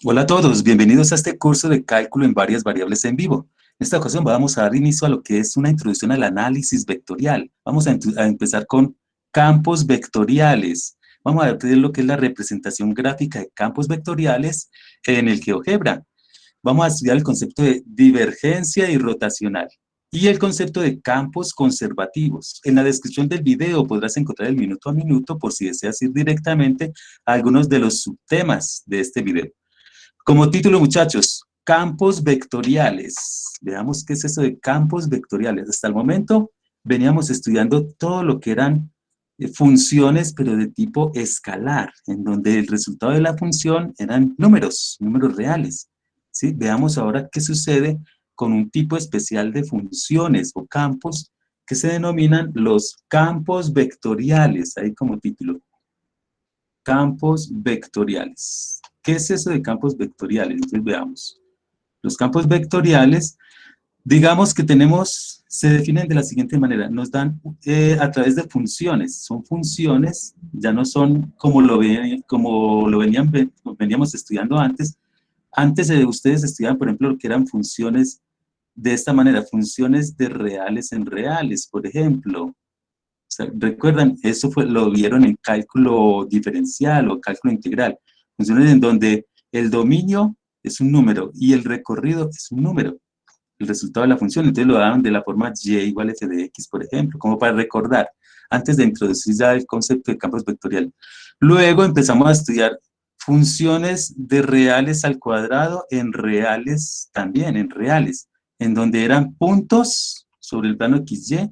Hola a todos, bienvenidos a este curso de cálculo en varias variables en vivo. En esta ocasión vamos a dar inicio a lo que es una introducción al análisis vectorial. Vamos a empezar con campos vectoriales. Vamos a ver lo que es la representación gráfica de campos vectoriales en el GeoGebra. Vamos a estudiar el concepto de divergencia y rotacional y el concepto de campos conservativos. En la descripción del video podrás encontrar el minuto a minuto por si deseas ir directamente a algunos de los subtemas de este video. Como título, muchachos, campos vectoriales. Veamos qué es eso de campos vectoriales. Hasta el momento veníamos estudiando todo lo que eran funciones, pero de tipo escalar, en donde el resultado de la función eran números reales. ¿Sí? Veamos ahora qué sucede con un tipo especial de funciones o campos que se denominan los campos vectoriales, ahí como título. Campos vectoriales. ¿Qué es eso de campos vectoriales? Entonces veamos. Los campos vectoriales, digamos que tenemos, se definen de la siguiente manera, nos dan a través de funciones, son funciones, ya no son como lo veníamos estudiando antes. Antes ustedes estudiaban, por ejemplo, lo que eran funciones de esta manera, funciones de reales en reales, por ejemplo. O sea, recuerdan, eso lo vieron en cálculo diferencial o cálculo integral. Funciones en donde el dominio es un número y el recorrido es un número. El resultado de la función, entonces lo daban de la forma y igual f de x, por ejemplo, como para recordar, antes de introducir ya el concepto de campos vectoriales. Luego empezamos a estudiar funciones de reales al cuadrado en reales también, en donde eran puntos sobre el plano xy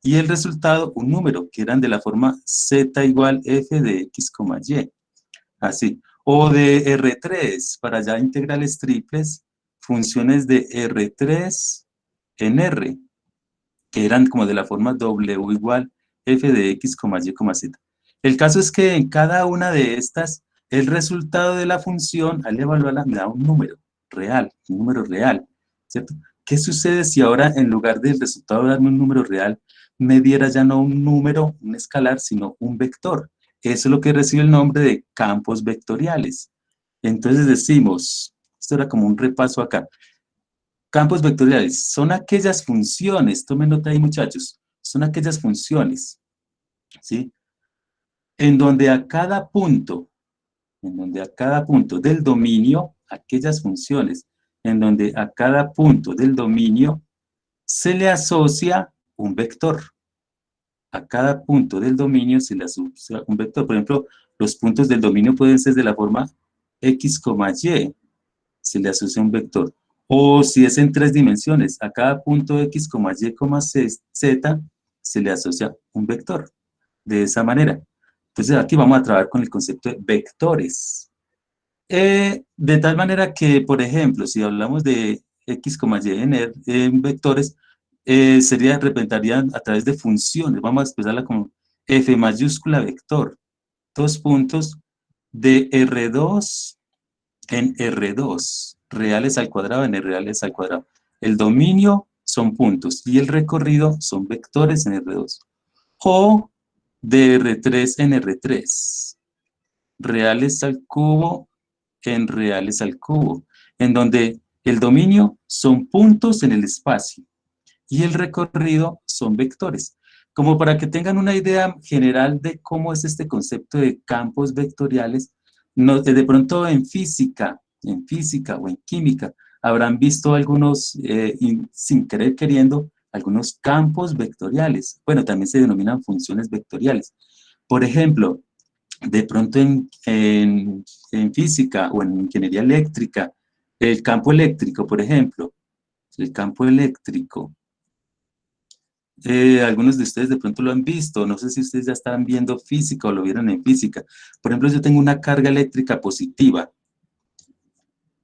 y el resultado un número, que eran de la forma z igual f de x, y. Así. O de R3, para ya integrales triples, funciones de R3 en R, que eran como de la forma W igual f de x, y, z. El caso es que en cada una de estas, el resultado de la función, al evaluarla, me da un número real, ¿cierto? ¿Qué sucede si ahora, en lugar del resultado de darme un número real, me diera ya no un número, un escalar, sino un vector? Eso es lo que recibe el nombre de campos vectoriales. Entonces decimos, esto era como un repaso acá. Campos vectoriales son aquellas funciones, tomen nota ahí muchachos, son aquellas funciones, ¿sí? En donde a cada punto del dominio, aquellas funciones en donde a cada punto del dominio se le asocia un vector. A cada punto del dominio se le asocia un vector. Por ejemplo, los puntos del dominio pueden ser de la forma x, y, se le asocia un vector. O si es en tres dimensiones, a cada punto x, y, z se le asocia un vector. De esa manera. Entonces aquí vamos a trabajar con el concepto de vectores. De tal manera que, por ejemplo, si hablamos de x, y en vectores, representarían a través de funciones. Vamos a expresarla como f mayúscula vector. Dos puntos de R2 en R2, reales al cuadrado en reales al cuadrado. El dominio son puntos y el recorrido son vectores en R2. O de R3 en R3, reales al cubo en reales al cubo, en donde el dominio son puntos en el espacio y el recorrido son vectores. Como para que tengan una idea general de cómo es este concepto de campos vectoriales, de pronto en física o en química, habrán visto algunos, sin querer queriendo, algunos campos vectoriales. Bueno, también se denominan funciones vectoriales. Por ejemplo, de pronto en física o en ingeniería eléctrica, el campo eléctrico, por ejemplo, el campo eléctrico, algunos de ustedes de pronto lo han visto, no sé si ustedes ya están viendo física o lo vieron en física. Por ejemplo, yo tengo una carga eléctrica positiva.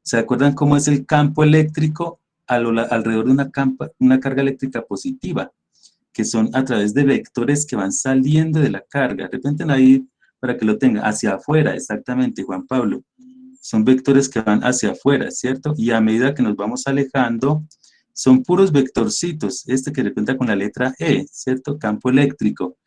¿Se acuerdan cómo es el campo eléctrico alrededor de una carga eléctrica positiva? Que son a través de vectores que van saliendo de la carga. Repenten ahí para que lo tengan, hacia afuera, exactamente, Juan Pablo. Son vectores que van hacia afuera, ¿cierto? Y a medida que nos vamos alejando, son puros vectorcitos, este que representa con la letra E, ¿cierto? Campo eléctrico,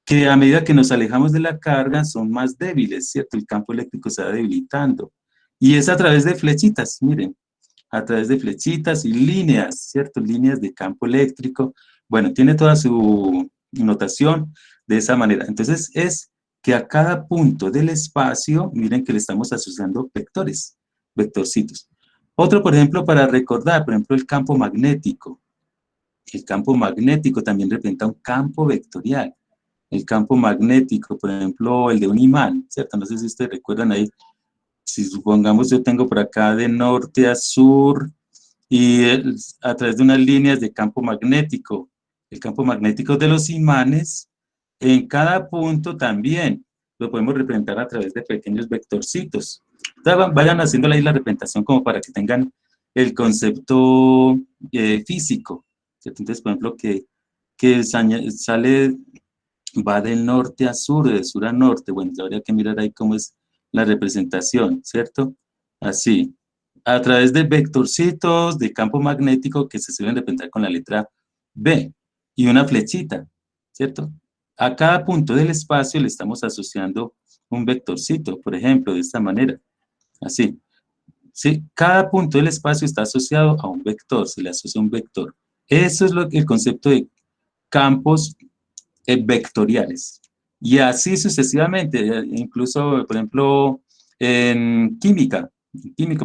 que a medida que nos alejamos de la carga son más débiles, ¿cierto? El campo eléctrico se va debilitando. Y es a través de flechitas, miren, a través de flechitas y líneas, ¿cierto? Líneas de campo eléctrico. Bueno, tiene toda su notación de esa manera. Entonces, es que a cada punto del espacio, miren que le estamos asociando vectores, vectorcitos. Otro, por ejemplo, para recordar, por ejemplo, el campo magnético. El campo magnético también representa un campo vectorial. El campo magnético, por ejemplo, el de un imán, ¿cierto? No sé si ustedes recuerdan ahí. Si supongamos yo tengo por acá de norte a sur y a través de unas líneas de campo magnético, el campo magnético de los imanes, en cada punto también lo podemos representar a través de pequeños vectorcitos. Entonces, vayan haciendo ahí la representación como para que tengan el concepto físico, ¿cierto? Entonces, por ejemplo, que sale, va del norte a sur, de sur a norte. Bueno, habría que mirar ahí cómo es la representación, ¿cierto? Así, a través de vectorcitos de campo magnético que se suelen representar con la letra B y una flechita, ¿cierto? A cada punto del espacio le estamos asociando un vectorcito, por ejemplo, de esta manera, así. ¿Sí? Cada punto del espacio está asociado a un vector, se le asocia un vector. Eso es el concepto de campos vectoriales. Y así sucesivamente, incluso, por ejemplo, en química,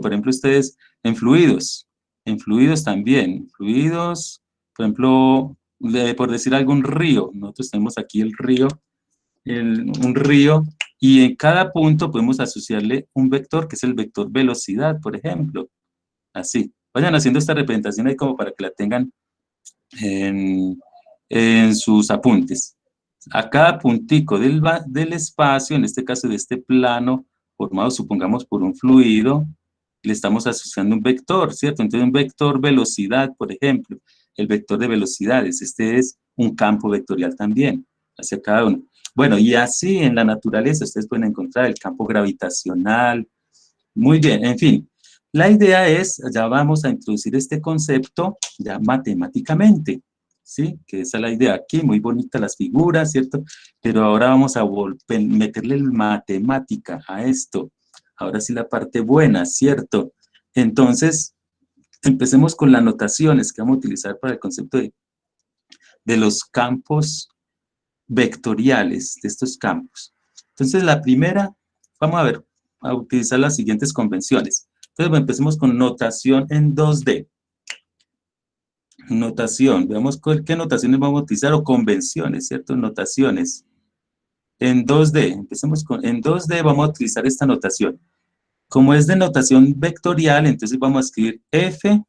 por ejemplo, ustedes en fluidos también, fluidos, por ejemplo, por decir algún río, nosotros tenemos aquí el río, un río, y en cada punto podemos asociarle un vector, que es el vector velocidad, por ejemplo, así. Vayan haciendo esta representación ahí como para que la tengan en, en sus apuntes. A cada puntico del espacio, en este caso de este plano, formado supongamos por un fluido, le estamos asociando un vector, ¿cierto? Entonces un vector velocidad, por ejemplo, el vector de velocidades, este es un campo vectorial también, hacia cada uno. Bueno, y así en la naturaleza ustedes pueden encontrar el campo gravitacional. Muy bien, en fin. La idea es, ya vamos a introducir este concepto ya matemáticamente, ¿sí? Que esa es la idea aquí, muy bonitas las figuras, ¿cierto? Pero ahora vamos a meterle matemática a esto. Ahora sí la parte buena, ¿cierto? Entonces, empecemos con las notaciones que vamos a utilizar para el concepto de los campos vectoriales, de estos campos. Entonces, la primera, vamos a ver, a utilizar las siguientes convenciones. Entonces, bueno, empecemos con notación en 2D. Notación, veamos qué notaciones vamos a utilizar o convenciones, ¿cierto? Notaciones. En 2D, empecemos con, en 2D vamos a utilizar esta notación. Como es de notación vectorial, entonces vamos a escribir F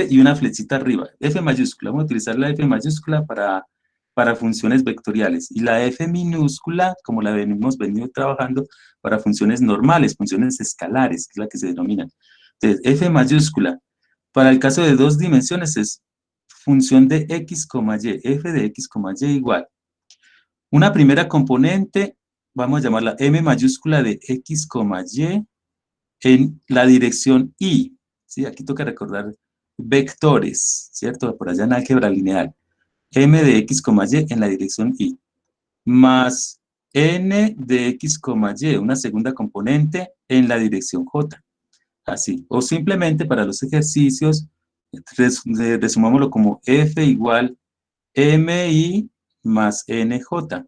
y una flechita arriba, F mayúscula. Vamos a utilizar la F mayúscula para funciones vectoriales y la F minúscula, como la venimos venido trabajando, para funciones normales, funciones escalares, que es la que se denomina. Entonces, F mayúscula, para el caso de dos dimensiones es función de x, y, F de x, y igual. Una primera componente, vamos a llamarla M mayúscula de x, y en la dirección y. ¿Sí? Aquí toca recordar vectores, ¿cierto? Por allá en álgebra lineal. M de x, y en la dirección y. Más n de x, y, una segunda componente en la dirección j. Así. O simplemente para los ejercicios, resumámoslo como f igual mi más nj.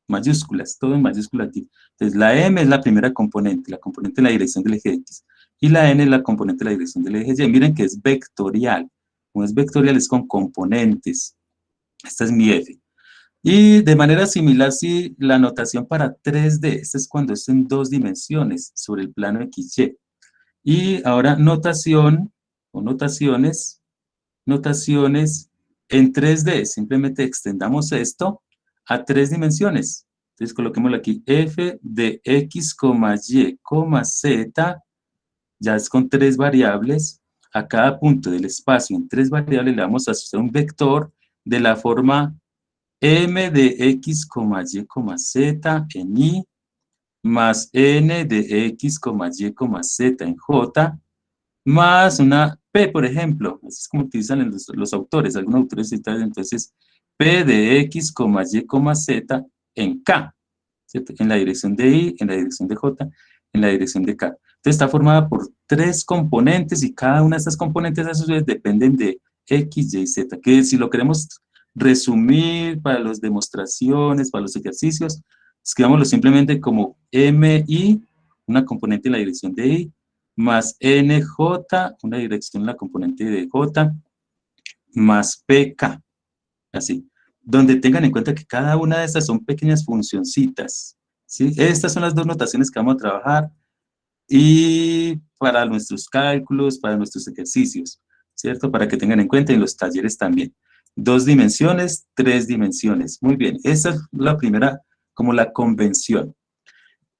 Mayúsculas, todo en mayúscula aquí. Entonces, la m es la primera componente, la componente en la dirección del eje x. Y la n es la componente en la dirección del eje y. Miren que es vectorial. Como es vectorial, es con componentes. Esta es mi f. Y de manera similar, si la notación para 3D, esta es cuando es en dos dimensiones, sobre el plano XY. Y ahora notación, o notaciones en 3D. Simplemente extendamos esto a 3 dimensiones. Entonces coloquémoslo aquí, f de x, y, z, ya es con 3 variables. A cada punto del espacio en 3 variables le vamos a asociar un vector de la forma m de x, y, z en y, más n de x, y, z en j, más una p, por ejemplo. Así es como utilizan los autores. Algunos autores citan entonces p de x, y, z en k, ¿cierto? En la dirección de y, en la dirección de j, en la dirección de k. Entonces está formada por 3 componentes y cada una de estas componentes a su vez dependen de X, Y, Z, que si lo queremos resumir para las demostraciones, para los ejercicios, escribámoslo simplemente como MI, una componente en la dirección de I, más NJ, una dirección en la componente de J, más PK, así. Donde tengan en cuenta que cada una de estas son pequeñas funcioncitas, ¿sí? Estas son las 2 notaciones que vamos a trabajar y para nuestros cálculos, para nuestros ejercicios, ¿cierto? Para que tengan en cuenta en los talleres también. 2 dimensiones, 3 dimensiones. Muy bien, esa es la primera, como la convención.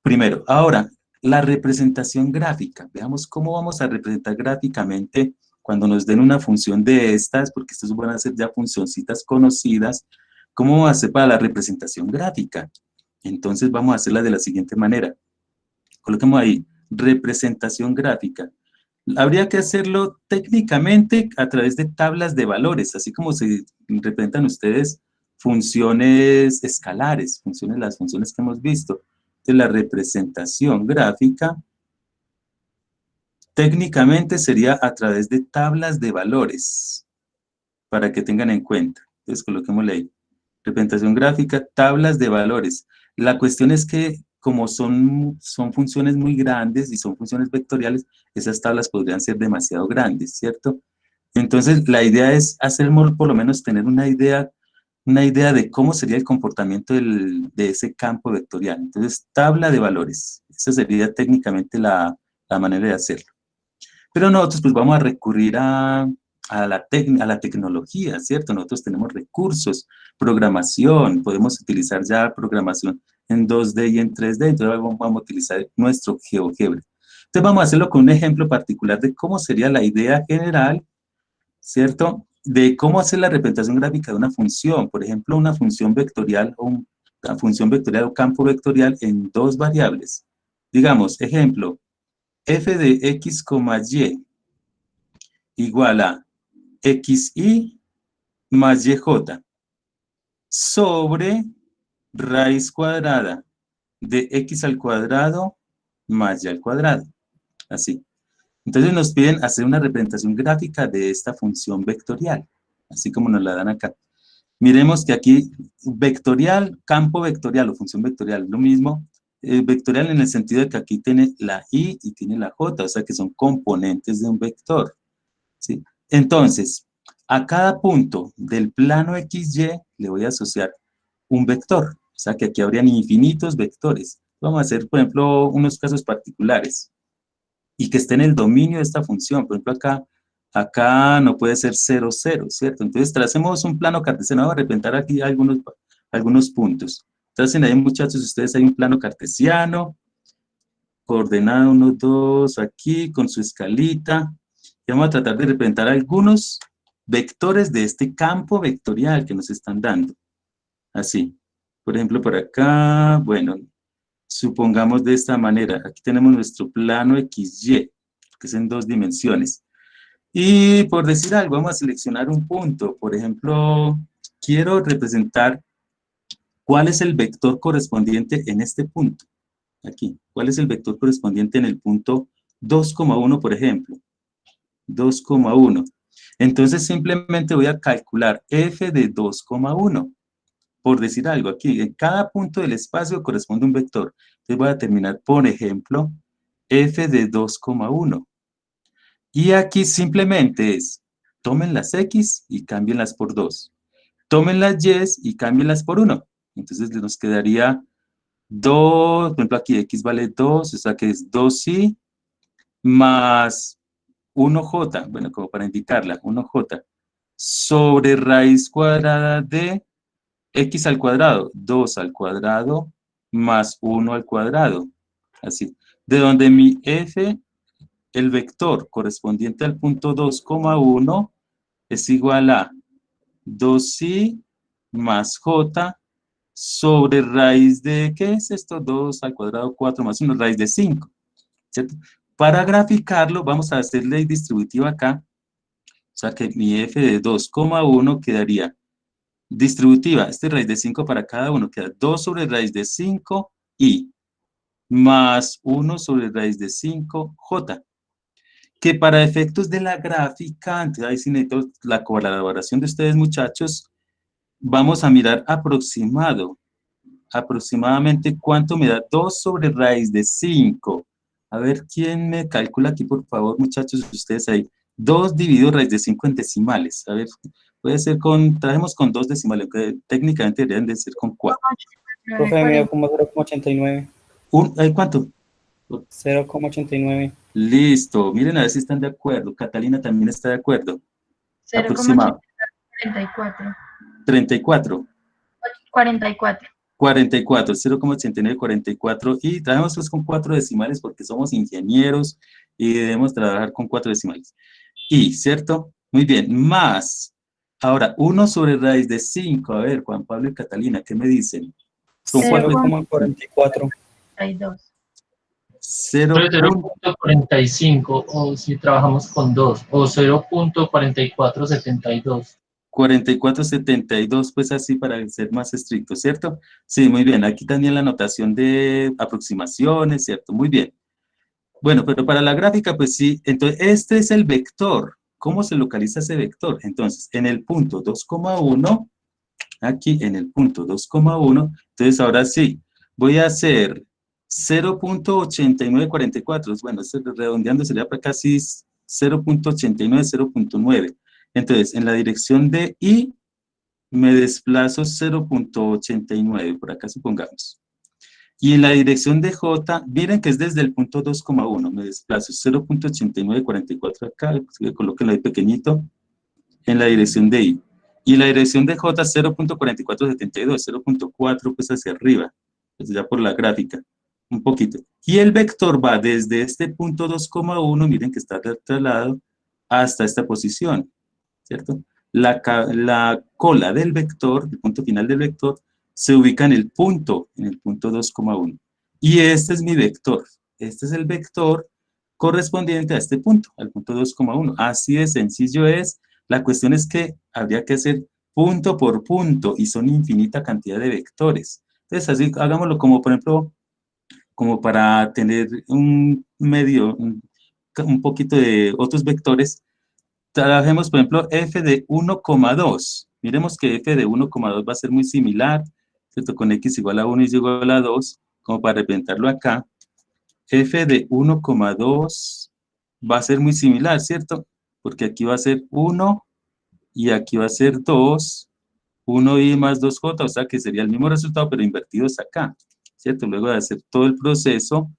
Primero, ahora, la representación gráfica. Veamos cómo vamos a representar gráficamente cuando nos den una función de estas, porque estas van a ser ya funcioncitas conocidas. ¿Cómo vamos a hacer para la representación gráfica? Entonces vamos a hacerla de la siguiente manera. Coloquemos ahí, representación gráfica. Habría que hacerlo técnicamente a través de tablas de valores, así como se representan ustedes funciones escalares, las funciones que hemos visto. Entonces, la representación gráfica técnicamente sería a través de tablas de valores, para que tengan en cuenta. Entonces, coloquémosle ahí. Representación gráfica, tablas de valores. La cuestión es que como son funciones muy grandes y son funciones vectoriales, esas tablas podrían ser demasiado grandes, ¿cierto? Entonces, la idea es hacer por lo menos tener una idea de cómo sería el comportamiento de ese campo vectorial. Entonces, tabla de valores. Esa sería técnicamente la manera de hacerlo. Pero nosotros pues vamos a recurrir a la tecnología, ¿cierto? Nosotros tenemos recursos, programación, podemos utilizar ya programación en 2D y en 3D, entonces vamos a utilizar nuestro GeoGebra. Entonces vamos a hacerlo con un ejemplo particular de cómo sería la idea general, ¿cierto? De cómo hacer la representación gráfica de una función, por ejemplo, una función vectorial o una función vectorial o campo vectorial en 2 variables. Digamos, ejemplo, f de x, y igual a xy más yj sobre raíz cuadrada de x al cuadrado más y al cuadrado. Así. Entonces nos piden hacer una representación gráfica de esta función vectorial, así como nos la dan acá. Miremos que aquí vectorial, campo vectorial o función vectorial, lo mismo, vectorial en el sentido de que aquí tiene la y tiene la j, o sea que son componentes de un vector, ¿sí? Entonces, a cada punto del plano XY le voy a asociar un vector, o sea que aquí habrían infinitos vectores. Vamos a hacer, por ejemplo, unos casos particulares y que esté en el dominio de esta función. Por ejemplo, acá no puede ser 0, 0, ¿cierto? Entonces, tracemos un plano cartesiano. Vamos a representar aquí algunos puntos. Tracen ahí, muchachos, ustedes hay un plano cartesiano, coordenada 1, 2, aquí, con su escalita. Y vamos a tratar de representar algunos vectores de este campo vectorial que nos están dando. Así. Por ejemplo, por acá, bueno, supongamos de esta manera. Aquí tenemos nuestro plano XY, que es en 2 dimensiones. Y por decir algo, vamos a seleccionar un punto. Por ejemplo, quiero representar cuál es el vector correspondiente en este punto. Aquí, ¿cuál es el vector correspondiente en el punto 2,1, por ejemplo? 2,1. Entonces simplemente voy a calcular f de 2,1. Por decir algo, aquí en cada punto del espacio corresponde un vector. Entonces voy a terminar, por ejemplo, f de 2,1. Y aquí simplemente es, tomen las x y cámbienlas por 2. Tomen las y y cámbienlas por 1. Entonces nos quedaría 2, por ejemplo aquí x vale 2, o sea que es 2y más 1j, bueno, como para indicarla, 1j, sobre raíz cuadrada de x al cuadrado, 2 al cuadrado más 1 al cuadrado, así. De donde mi f, el vector correspondiente al punto 2,1 es igual a 2i más j sobre raíz de, ¿qué es esto? 2 al cuadrado, 4 más 1, raíz de 5, ¿cierto? Para graficarlo, vamos a hacer ley distributiva acá, o sea que mi f de 2,1 quedaría distributiva, raíz de 5 para cada uno, queda 2 sobre raíz de 5 y más 1 sobre raíz de 5j, que para efectos de la gráfica, entonces ahí sí necesito la colaboración de ustedes, muchachos, vamos a mirar aproximadamente cuánto me da 2 sobre raíz de 5. A ver, ¿quién me calcula aquí, por favor, muchachos, ustedes ahí? 2 dividido raíz de 5 en decimales. A ver, puede ser trajemos con 2 decimales, que técnicamente deberían de ser con 4. Profe, me dio como 0,89. ¿Cuánto? 0,89. Listo, miren a ver si están de acuerdo. Catalina también está de acuerdo. Aproximado. 0,44. 34. 44. 44, 0,89, 44. Y trabajamos pues con 4 decimales porque somos ingenieros y debemos trabajar con 4 decimales. Y, ¿cierto? Muy bien, más. Ahora, 1 sobre raíz de 5. A ver, Juan Pablo y Catalina, ¿qué me dicen? Con 0,44. 0.45 o si trabajamos con 2 o 0.4472. 4472, pues así para ser más estricto, ¿cierto? Sí, muy bien. Aquí también la notación de aproximaciones, ¿cierto? Muy bien. Bueno, pero para la gráfica, pues sí. Entonces, este es el vector. ¿Cómo se localiza ese vector? Entonces, en el punto 2,1, aquí en el punto 2,1, entonces ahora sí, voy a hacer 0.8944. Bueno, redondeando sería para casi 0.89, 0.9. Entonces, en la dirección de I, me desplazo 0.89, por acá supongamos. Y en la dirección de J, miren que es desde el punto 2,1, me desplazo 0.8944 acá, le coloquen ahí pequeñito, en la dirección de I. Y en la dirección de J, 0.4472, 0.4 pues hacia arriba, pues ya por la gráfica, un poquito. Y el vector va desde este punto 2,1, miren que está de otro lado, hasta esta posición, ¿cierto? La cola del vector, el punto final del vector, se ubica en el punto 2,1. Y este es mi vector. Este es el vector correspondiente a este punto, al punto 2,1. Así de sencillo es. La cuestión es que habría que hacer punto por punto y son infinita cantidad de vectores. Entonces, así hagámoslo como, por ejemplo, como para tener un poquito de otros vectores. Trabajemos, por ejemplo, f de 1,2. Miremos que f de 1,2 va a ser muy similar, ¿cierto? Con x igual a 1 y y igual a 2, como para representarlo acá. F de 1,2 va a ser muy similar, ¿cierto? Porque aquí va a ser 1 y aquí va a ser 2, 1i más 2j, o sea que sería el mismo resultado, pero invertidos acá, ¿cierto? Luego de hacer todo el proceso,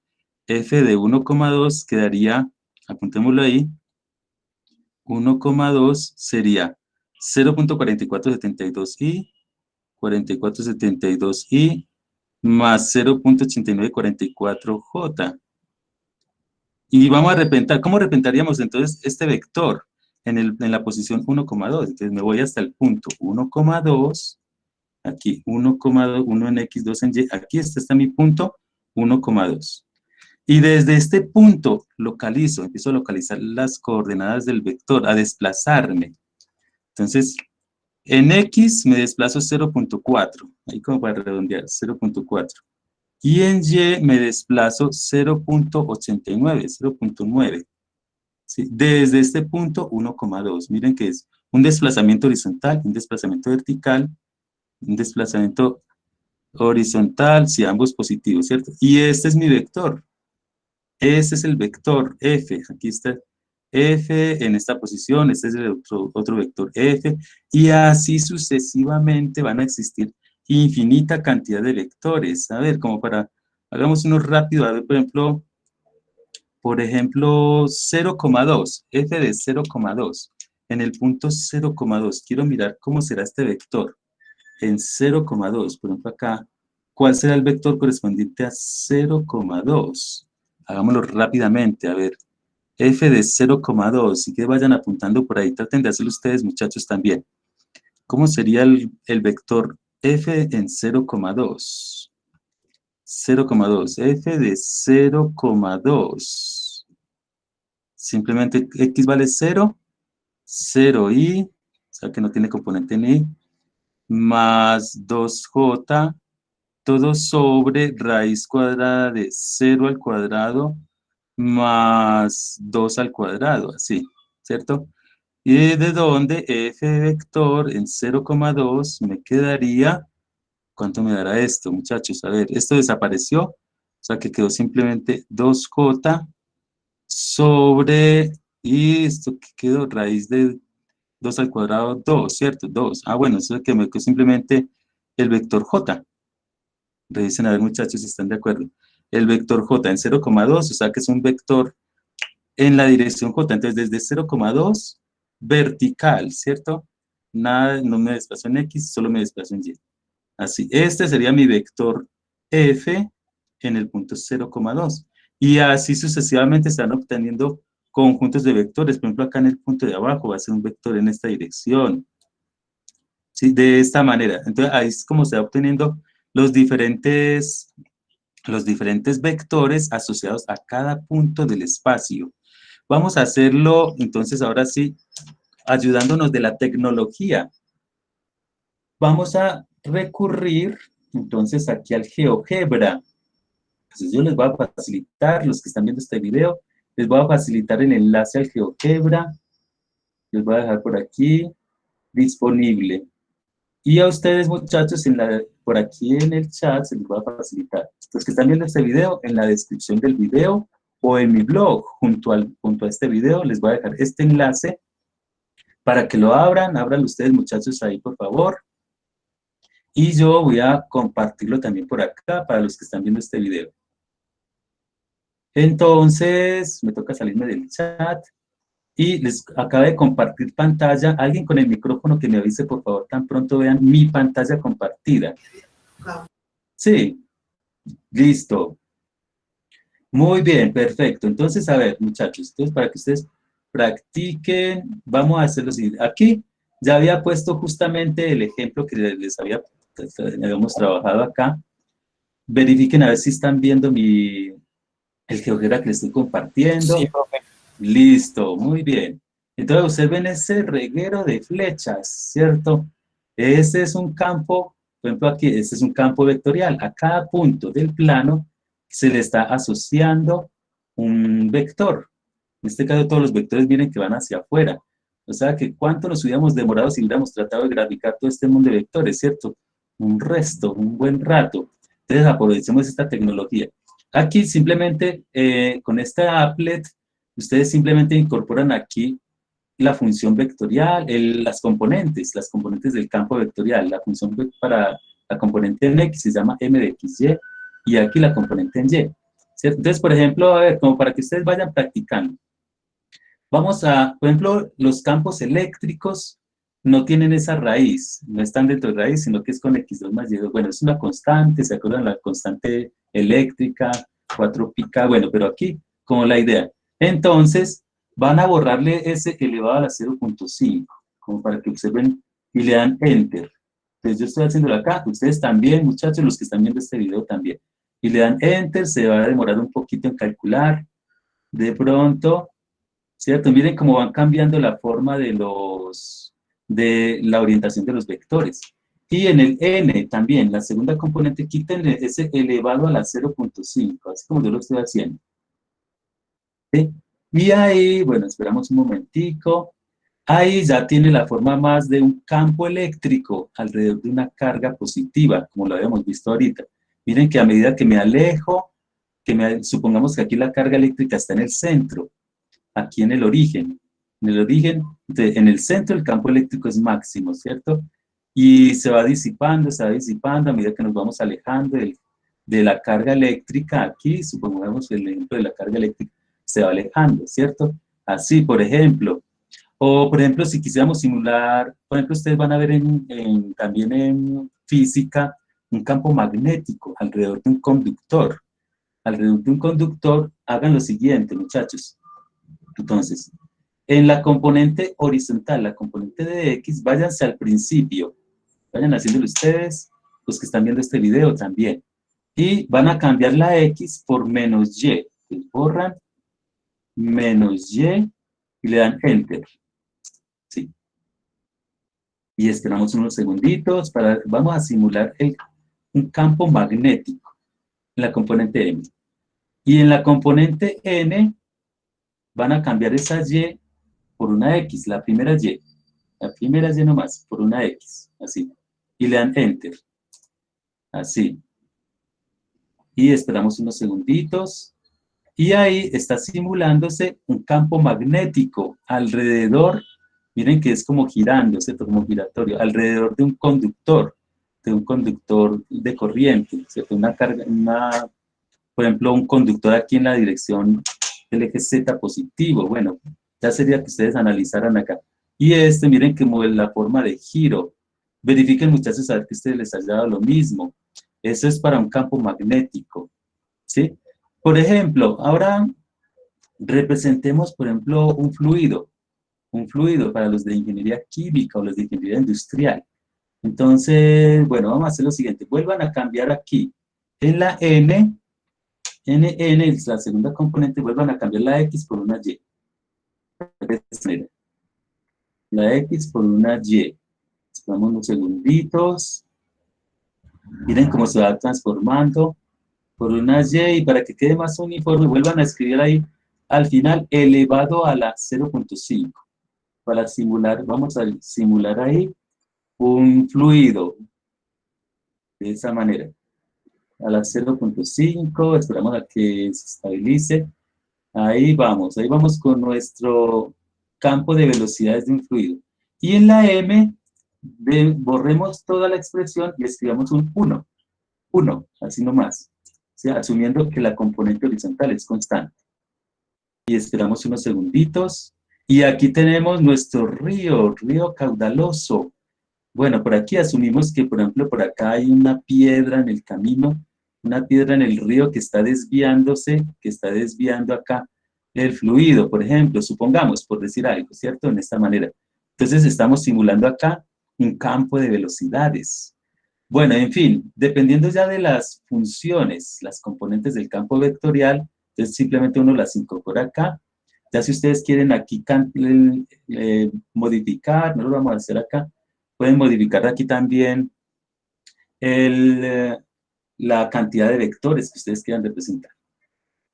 f de 1,2 quedaría, apuntémoslo ahí, 1,2 sería 0.4472i, 4472i, más 0.8944j. Y vamos a representar, ¿cómo representaríamos entonces este vector en la posición 1,2? Entonces me voy hasta el punto 1,2, aquí 1,2, 1 en x, 2 en y, aquí está mi punto 1,2. Y desde este punto empiezo a localizar las coordenadas del vector, a desplazarme. Entonces, en x me desplazo 0.4, ahí como para redondear, 0.4. Y en y me desplazo 0.89, 0.9. ¿Sí? Desde este punto 1,2. Miren que es un desplazamiento horizontal, un desplazamiento vertical, un desplazamiento horizontal, si ambos positivos, ¿cierto? Y este es mi vector. Este es el vector f. Aquí está f en esta posición, este es el otro vector f, y así sucesivamente van a existir infinita cantidad de vectores. A ver, como hagamos uno rápido, a ver, por ejemplo 0,2, f de 0,2, en el punto 0,2, quiero mirar cómo será este vector, en 0,2, por ejemplo acá, ¿cuál será el vector correspondiente a 0,2? Hagámoslo rápidamente, a ver, f de 0,2, y que vayan apuntando por ahí, traten de hacerlo ustedes, muchachos, también. ¿Cómo sería el vector f en 0,2? 0,2, f de 0,2. Simplemente x vale 0, 0i, o sea que no tiene componente en i, más 2j, todo sobre raíz cuadrada de 0 al cuadrado más 2 al cuadrado, así, ¿cierto? Y de donde f vector en 0,2 me quedaría, ¿cuánto me dará esto, muchachos? A ver, esto desapareció, o sea que quedó simplemente 2j sobre, y esto que quedó, raíz de 2 al cuadrado, 2, ¿cierto? 2. Ah, bueno, eso es que me quedó simplemente el vector j. Revisen a ver, muchachos, si están de acuerdo. El vector j en 0,2, o sea que es un vector en la dirección j. Entonces, desde 0,2, vertical, ¿cierto? Nada, no me desplazo en x, solo me desplazo en y. Así, este sería mi vector f en el punto 0,2. Y así sucesivamente están obteniendo conjuntos de vectores. Por ejemplo, acá en el punto de abajo va a ser un vector en esta dirección. ¿Sí? De esta manera. Entonces, ahí es como se va obteniendo los diferentes vectores asociados a cada punto del espacio. Vamos a hacerlo, entonces, ahora sí, ayudándonos de la tecnología. Vamos a recurrir, entonces, aquí al GeoGebra. Entonces, yo les voy a facilitar, los que están viendo este video, les voy a facilitar el enlace al GeoGebra. Les voy a dejar por aquí, disponible. Y a ustedes, muchachos, por aquí en el chat se les va a facilitar. Los que están viendo este video, en la descripción del video o en mi blog, junto a este video, les voy a dejar este enlace para que lo abran. Ábranlo ustedes, muchachos, ahí, por favor. Y yo voy a compartirlo también por acá para los que están viendo este video. Entonces, me toca salirme del chat. Y les acabo de compartir pantalla. Alguien con el micrófono que me avise, por favor, tan pronto vean mi pantalla compartida. Sí, listo. Muy bien, perfecto. Entonces, a ver, muchachos, entonces para que ustedes practiquen, vamos a hacerlo así. Aquí ya había puesto justamente el ejemplo que les habíamos trabajado acá. Verifiquen a ver si están viendo el GeoGebra que les estoy compartiendo. Sí, profe. Listo, muy bien. Entonces, ustedes ven ese reguero de flechas, ¿cierto? Ese es un campo, por ejemplo aquí, este es un campo vectorial. A cada punto del plano se le está asociando un vector. En este caso, todos los vectores vienen que van hacia afuera. O sea, que cuánto nos hubiéramos demorado si hubiéramos tratado de graficar todo este mundo de vectores, ¿cierto? Un resto, un buen rato. Entonces, aprovechemos esta tecnología. Aquí, simplemente, con esta applet, ustedes simplemente incorporan aquí la función vectorial, las componentes del campo vectorial. La función para la componente en X se llama m de xy y aquí la componente en y. ¿Cierto? Entonces, por ejemplo, a ver, como para que ustedes vayan practicando. Vamos a, por ejemplo, los campos eléctricos no tienen esa raíz, no están dentro de raíz, sino que es con x2 más y2. Bueno, es una constante, ¿se acuerdan? La constante eléctrica, 4πk, bueno, pero aquí, como la idea. Entonces, van a borrarle ese elevado a la 0.5, como para que observen, y le dan Enter. Entonces, yo estoy haciéndolo acá, ustedes también, muchachos, los que están viendo este video también. Y le dan Enter, se va a demorar un poquito en calcular. De pronto, ¿cierto? Miren cómo van cambiando la forma de la orientación de los vectores. Y en el n también, la segunda componente, quítenle ese elevado a la 0.5, así como yo lo estoy haciendo. ¿Sí? Y ahí, bueno, esperamos un momentico. Ahí ya tiene la forma más de un campo eléctrico alrededor de una carga positiva, como lo habíamos visto ahorita. Miren que a medida que me alejo, supongamos que aquí la carga eléctrica está en el centro, aquí en el origen. En el centro el campo eléctrico es máximo, ¿cierto? Y se va disipando a medida que nos vamos alejando de la carga eléctrica. Aquí, supongamos el ejemplo de la carga eléctrica, se va alejando, ¿cierto? Así, por ejemplo. O, por ejemplo, si quisiéramos simular, por ejemplo, ustedes van a ver también en física un campo magnético alrededor de un conductor. Alrededor de un conductor, hagan lo siguiente, muchachos. Entonces, en la componente horizontal, la componente de X, váyanse al principio. Vayan haciéndolo ustedes, los que están viendo este video también. Y van a cambiar la X por menos Y. Entonces, borran menos Y y le dan Enter. Sí. Y esperamos unos segunditos vamos a simular un campo magnético en la componente M. Y en la componente N van a cambiar esa Y por una X, la primera Y nomás, por una X, así. Y le dan Enter, así. Y esperamos unos segunditos. Y ahí está simulándose un campo magnético alrededor, miren que es como girando, ¿cierto? Como giratorio, alrededor de un conductor de corriente, ¿cierto? Una carga, por ejemplo, un conductor aquí en la dirección del eje Z positivo. Bueno, ya sería que ustedes analizaran acá. Y miren que mueve la forma de giro. Verifiquen, muchachos, a ver que a ustedes les haya dado lo mismo. Eso es para un campo magnético, ¿sí? Por ejemplo, ahora representemos, por ejemplo, un fluido para los de ingeniería química o los de ingeniería industrial. Entonces, bueno, vamos a hacer lo siguiente. Vuelvan a cambiar aquí. En la N es la segunda componente, vuelvan a cambiar la X por una Y. La X por una Y. Esperamos unos segunditos. Miren cómo se va transformando por una Y, y para que quede más uniforme, vuelvan a escribir ahí al final elevado a la 0.5. Para simular, vamos a simular ahí un fluido de esa manera. A la 0.5, esperamos a que se estabilice. Ahí vamos con nuestro campo de velocidades de un fluido. Y en la M, borremos toda la expresión y escribamos un 1. 1, así nomás. O sea, asumiendo que la componente horizontal es constante. Y esperamos unos segunditos. Y aquí tenemos nuestro río caudaloso. Bueno, por aquí asumimos que, por ejemplo, por acá hay una piedra en el camino, una piedra en el río que está desviándose, que está desviando acá el fluido, por ejemplo, supongamos, por decir algo, ¿cierto? En esta manera. Entonces estamos simulando acá un campo de velocidades. Bueno, en fin, dependiendo ya de las funciones, las componentes del campo vectorial, entonces simplemente uno las incorpora acá. Ya si ustedes quieren aquí modificar, no lo vamos a hacer acá, pueden modificar aquí también la cantidad de vectores que ustedes quieran representar.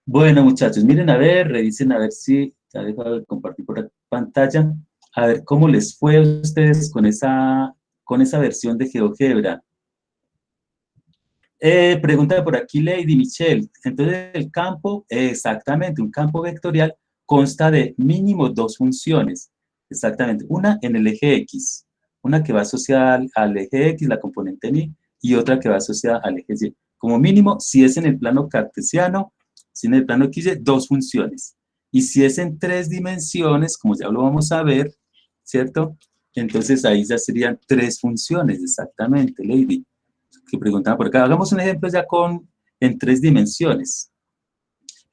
Bueno, muchachos, miren a ver, revisen a ver si, ya dejo de compartir por la pantalla, a ver cómo les fue a ustedes con esa versión de GeoGebra. Pregunta por aquí Lady Michelle. Entonces el campo, exactamente, un campo vectorial consta de mínimo 2 funciones. Exactamente, una en el eje X, una que va asociada al eje X, la componente y otra que va asociada al eje Y. Como mínimo, si es en el plano cartesiano, si en el plano XY, 2 funciones. Y si es en 3 dimensiones, como ya lo vamos a ver, ¿cierto? Entonces ahí ya serían 3 funciones, exactamente, Lady, que preguntaban por acá. Hagamos un ejemplo ya en 3 dimensiones.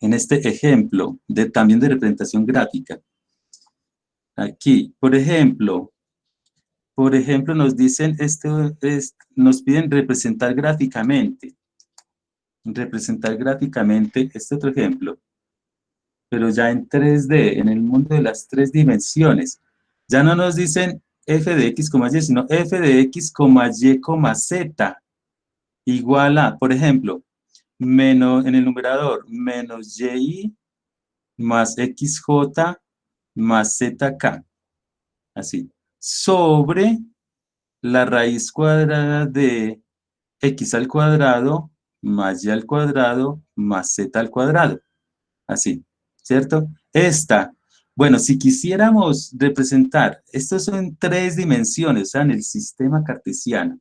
En este ejemplo, también de representación gráfica. Aquí, por ejemplo, nos dicen, nos piden representar gráficamente. Representar gráficamente este otro ejemplo, pero ya en 3D, en el mundo de las 3 dimensiones. Ya no nos dicen f de x, y, sino f de x, y, z, igual a, por ejemplo, menos, en el numerador, menos y más xj más zk, así, sobre la raíz cuadrada de x al cuadrado más y al cuadrado más z al cuadrado, así, ¿cierto? Bueno, si quisiéramos representar, estos son 3 dimensiones, o sea, en el sistema cartesiano.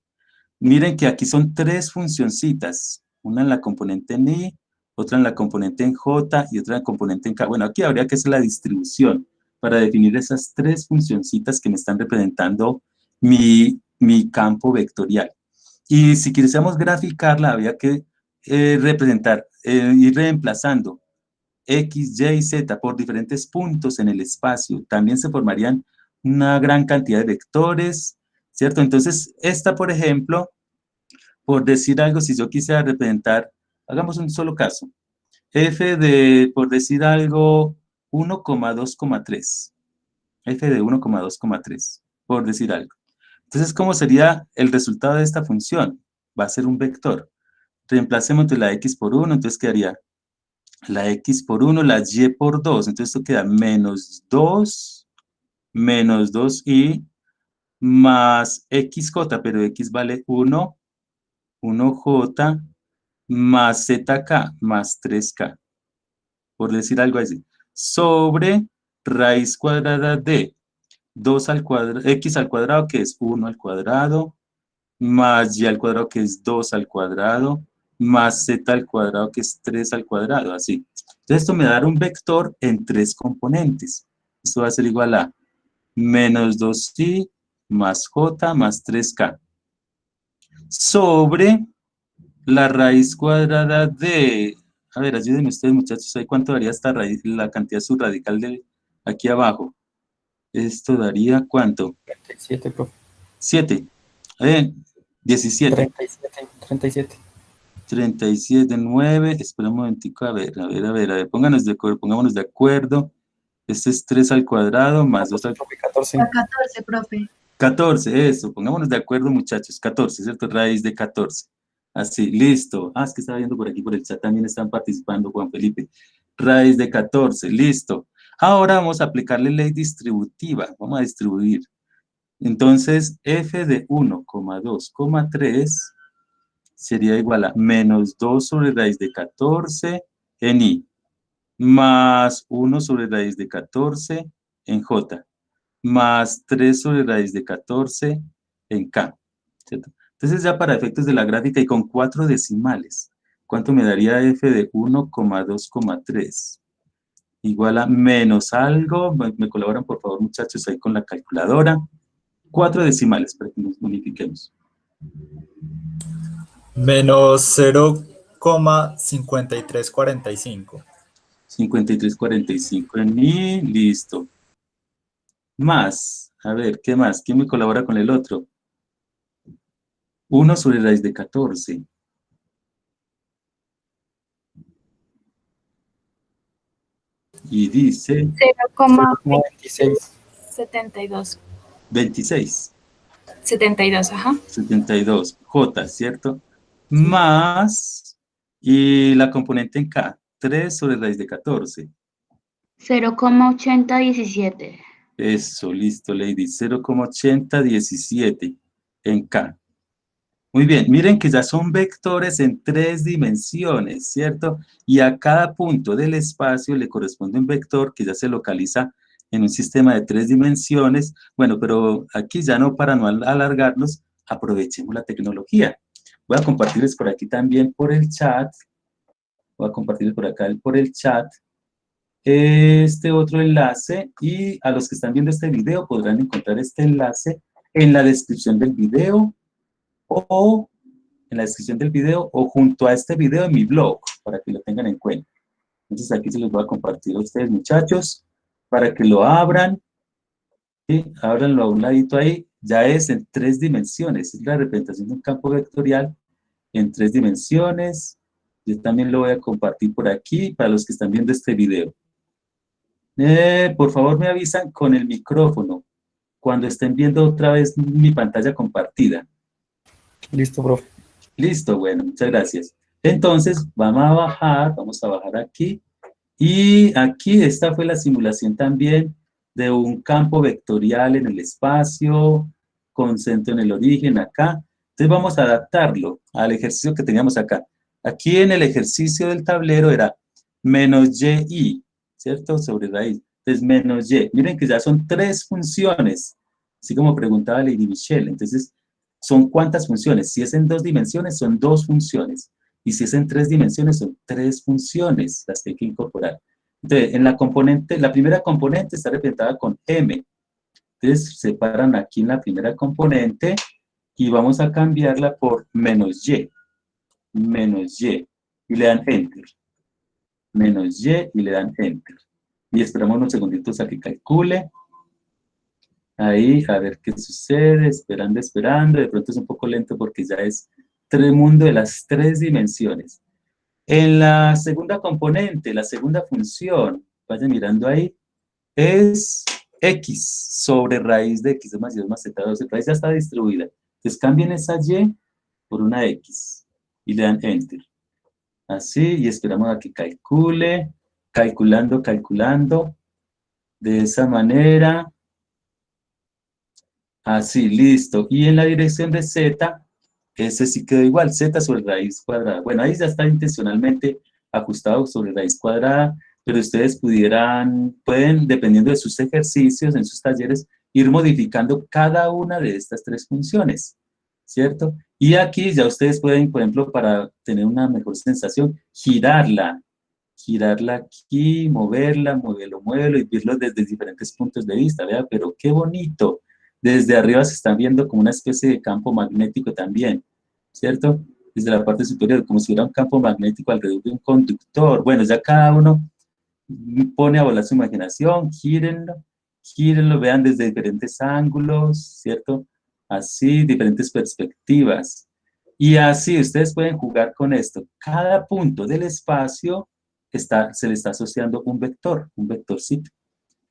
Miren que aquí son 3 funcioncitas, una en la componente en I, otra en la componente en J y otra en la componente en K. Bueno, aquí habría que hacer la distribución para definir esas 3 funcioncitas que me están representando mi campo vectorial. Y si quisiéramos graficarla, habría que representar, ir reemplazando X, Y, Z por diferentes puntos en el espacio. También se formarían una gran cantidad de vectores, ¿cierto? Entonces, por ejemplo, por decir algo, si yo quisiera representar, hagamos un solo caso, f de, por decir algo, 1,2,3. F de 1,2,3, por decir algo. Entonces, ¿cómo sería el resultado de esta función? va a ser un vector. Reemplacemos entonces la x por 1, entonces quedaría la x por 1, la y por 2, entonces esto queda menos 2y más xj, pero x vale 1, 1j, más zk, más 3k, por decir algo así, sobre raíz cuadrada de 2 al cuadrado, x al cuadrado, que es 1 al cuadrado, más y al cuadrado, que es 2 al cuadrado, más z al cuadrado, que es 3 al cuadrado, así. Entonces esto me va a dar un vector en 3 componentes. Esto va a ser igual a menos 2i más j más 3k sobre la raíz cuadrada de, a ver, ayúdenme ustedes muchachos, ¿ahí cuánto daría esta raíz, la cantidad subradical de aquí abajo? Esto daría, ¿cuánto? 37, profe. 7, 17. 37. 37, 9, espera un momentico, a ver, pongámonos de acuerdo. Este es 3 al cuadrado más 2 al... Profe, 14. A 14, profe. 14, eso, pongámonos de acuerdo, muchachos, 14, ¿cierto? Raíz de 14. Así, listo. Ah, es que estaba viendo por aquí, por el chat también están participando, Juan Felipe. Raíz de 14, listo. Ahora vamos a aplicarle ley distributiva, vamos a distribuir. Entonces, f de 1, 2, 3 sería igual a menos 2 sobre raíz de 14 en i, más 1 sobre raíz de 14 en j, más 3 sobre raíz de 14 en k, ¿cierto? Entonces ya para efectos de la gráfica y con 4 decimales, ¿cuánto me daría f de 1, 2, 3? Igual a menos algo, me colaboran por favor muchachos ahí con la calculadora, 4 decimales para que nos unifiquemos. Menos 0,5345. 53,45 en i, listo. Más, a ver, ¿qué más? ¿Quién me colabora con el otro? 1 sobre raíz de 14. Y dice 0,26. 72. 26. 72, ajá. 72. J, ¿cierto? Más, y la componente en K, 3 sobre raíz de 14. 0,8017. Eso, listo, Lady. 0,8017 en K. Muy bien, miren que ya son vectores en 3 dimensiones, ¿cierto? Y a cada punto del espacio le corresponde un vector que ya se localiza en un sistema de 3 dimensiones. Bueno, pero aquí ya no, para no alargarnos, aprovechemos la tecnología. Voy a compartirles por aquí también por el chat. Voy a compartirles por acá por el chat este otro enlace, y a los que están viendo este video podrán encontrar este enlace en la descripción del video o junto a este video en mi blog, para que lo tengan en cuenta. Entonces aquí se los voy a compartir a ustedes, muchachos, para que lo abran, ¿sí? Ábranlo a un ladito ahí, ya es en 3 dimensiones, es la representación de un campo vectorial en 3 dimensiones. Yo también lo voy a compartir por aquí para los que están viendo este video. Por favor me avisan con el micrófono cuando estén viendo otra vez mi pantalla compartida. Listo, profe. Listo, bueno, muchas gracias. Entonces, vamos a bajar aquí. Y aquí esta fue la simulación también de un campo vectorial en el espacio, con centro en el origen acá. Entonces vamos a adaptarlo al ejercicio que teníamos acá. Aquí en el ejercicio del tablero era menos y, ¿cierto? Sobre raíz. Entonces menos y. Miren que ya son 3 funciones, así como preguntaba Lady Michelle. Entonces, ¿son cuántas funciones? Si es en 2 dimensiones, son 2 funciones. Y si es en 3 dimensiones, son 3 funciones las que hay que incorporar. Entonces, en la primera componente está representada con M. Entonces, separan aquí en la primera componente y vamos a cambiarla por menos y. Menos y. Y le dan Enter. Menos y y le dan Enter. Y esperamos unos segunditos a que calcule. Ahí, a ver qué sucede, esperando. De pronto es un poco lento porque ya es el mundo de las 3 dimensiones. En la segunda componente, la segunda función, vayan mirando ahí, es x sobre raíz de x más y 2 más z12. Raíz ya está distribuida. Entonces cambien esa y por una X y le dan Enter. Así, y esperamos a que calcule, calculando, de esa manera. Así, listo. Y en la dirección de Z, ese sí quedó igual, Z sobre raíz cuadrada. Bueno, ahí ya está intencionalmente ajustado sobre raíz cuadrada, pero ustedes pueden, dependiendo de sus ejercicios, en sus talleres, ir modificando cada una de estas tres funciones, ¿cierto? Y aquí ya ustedes pueden, por ejemplo, para tener una mejor sensación, girarla aquí, muévelo y verlo desde diferentes puntos de vista, ¿vea? Pero qué bonito. Desde arriba se están viendo como una especie de campo magnético también, ¿cierto? Desde la parte superior, como si hubiera un campo magnético alrededor de un conductor. Bueno, ya cada uno pone a volar su imaginación, gírenlo, vean desde diferentes ángulos, ¿cierto? Así, diferentes perspectivas. Y así ustedes pueden jugar con esto. Cada punto del espacio se le está asociando un vectorcito.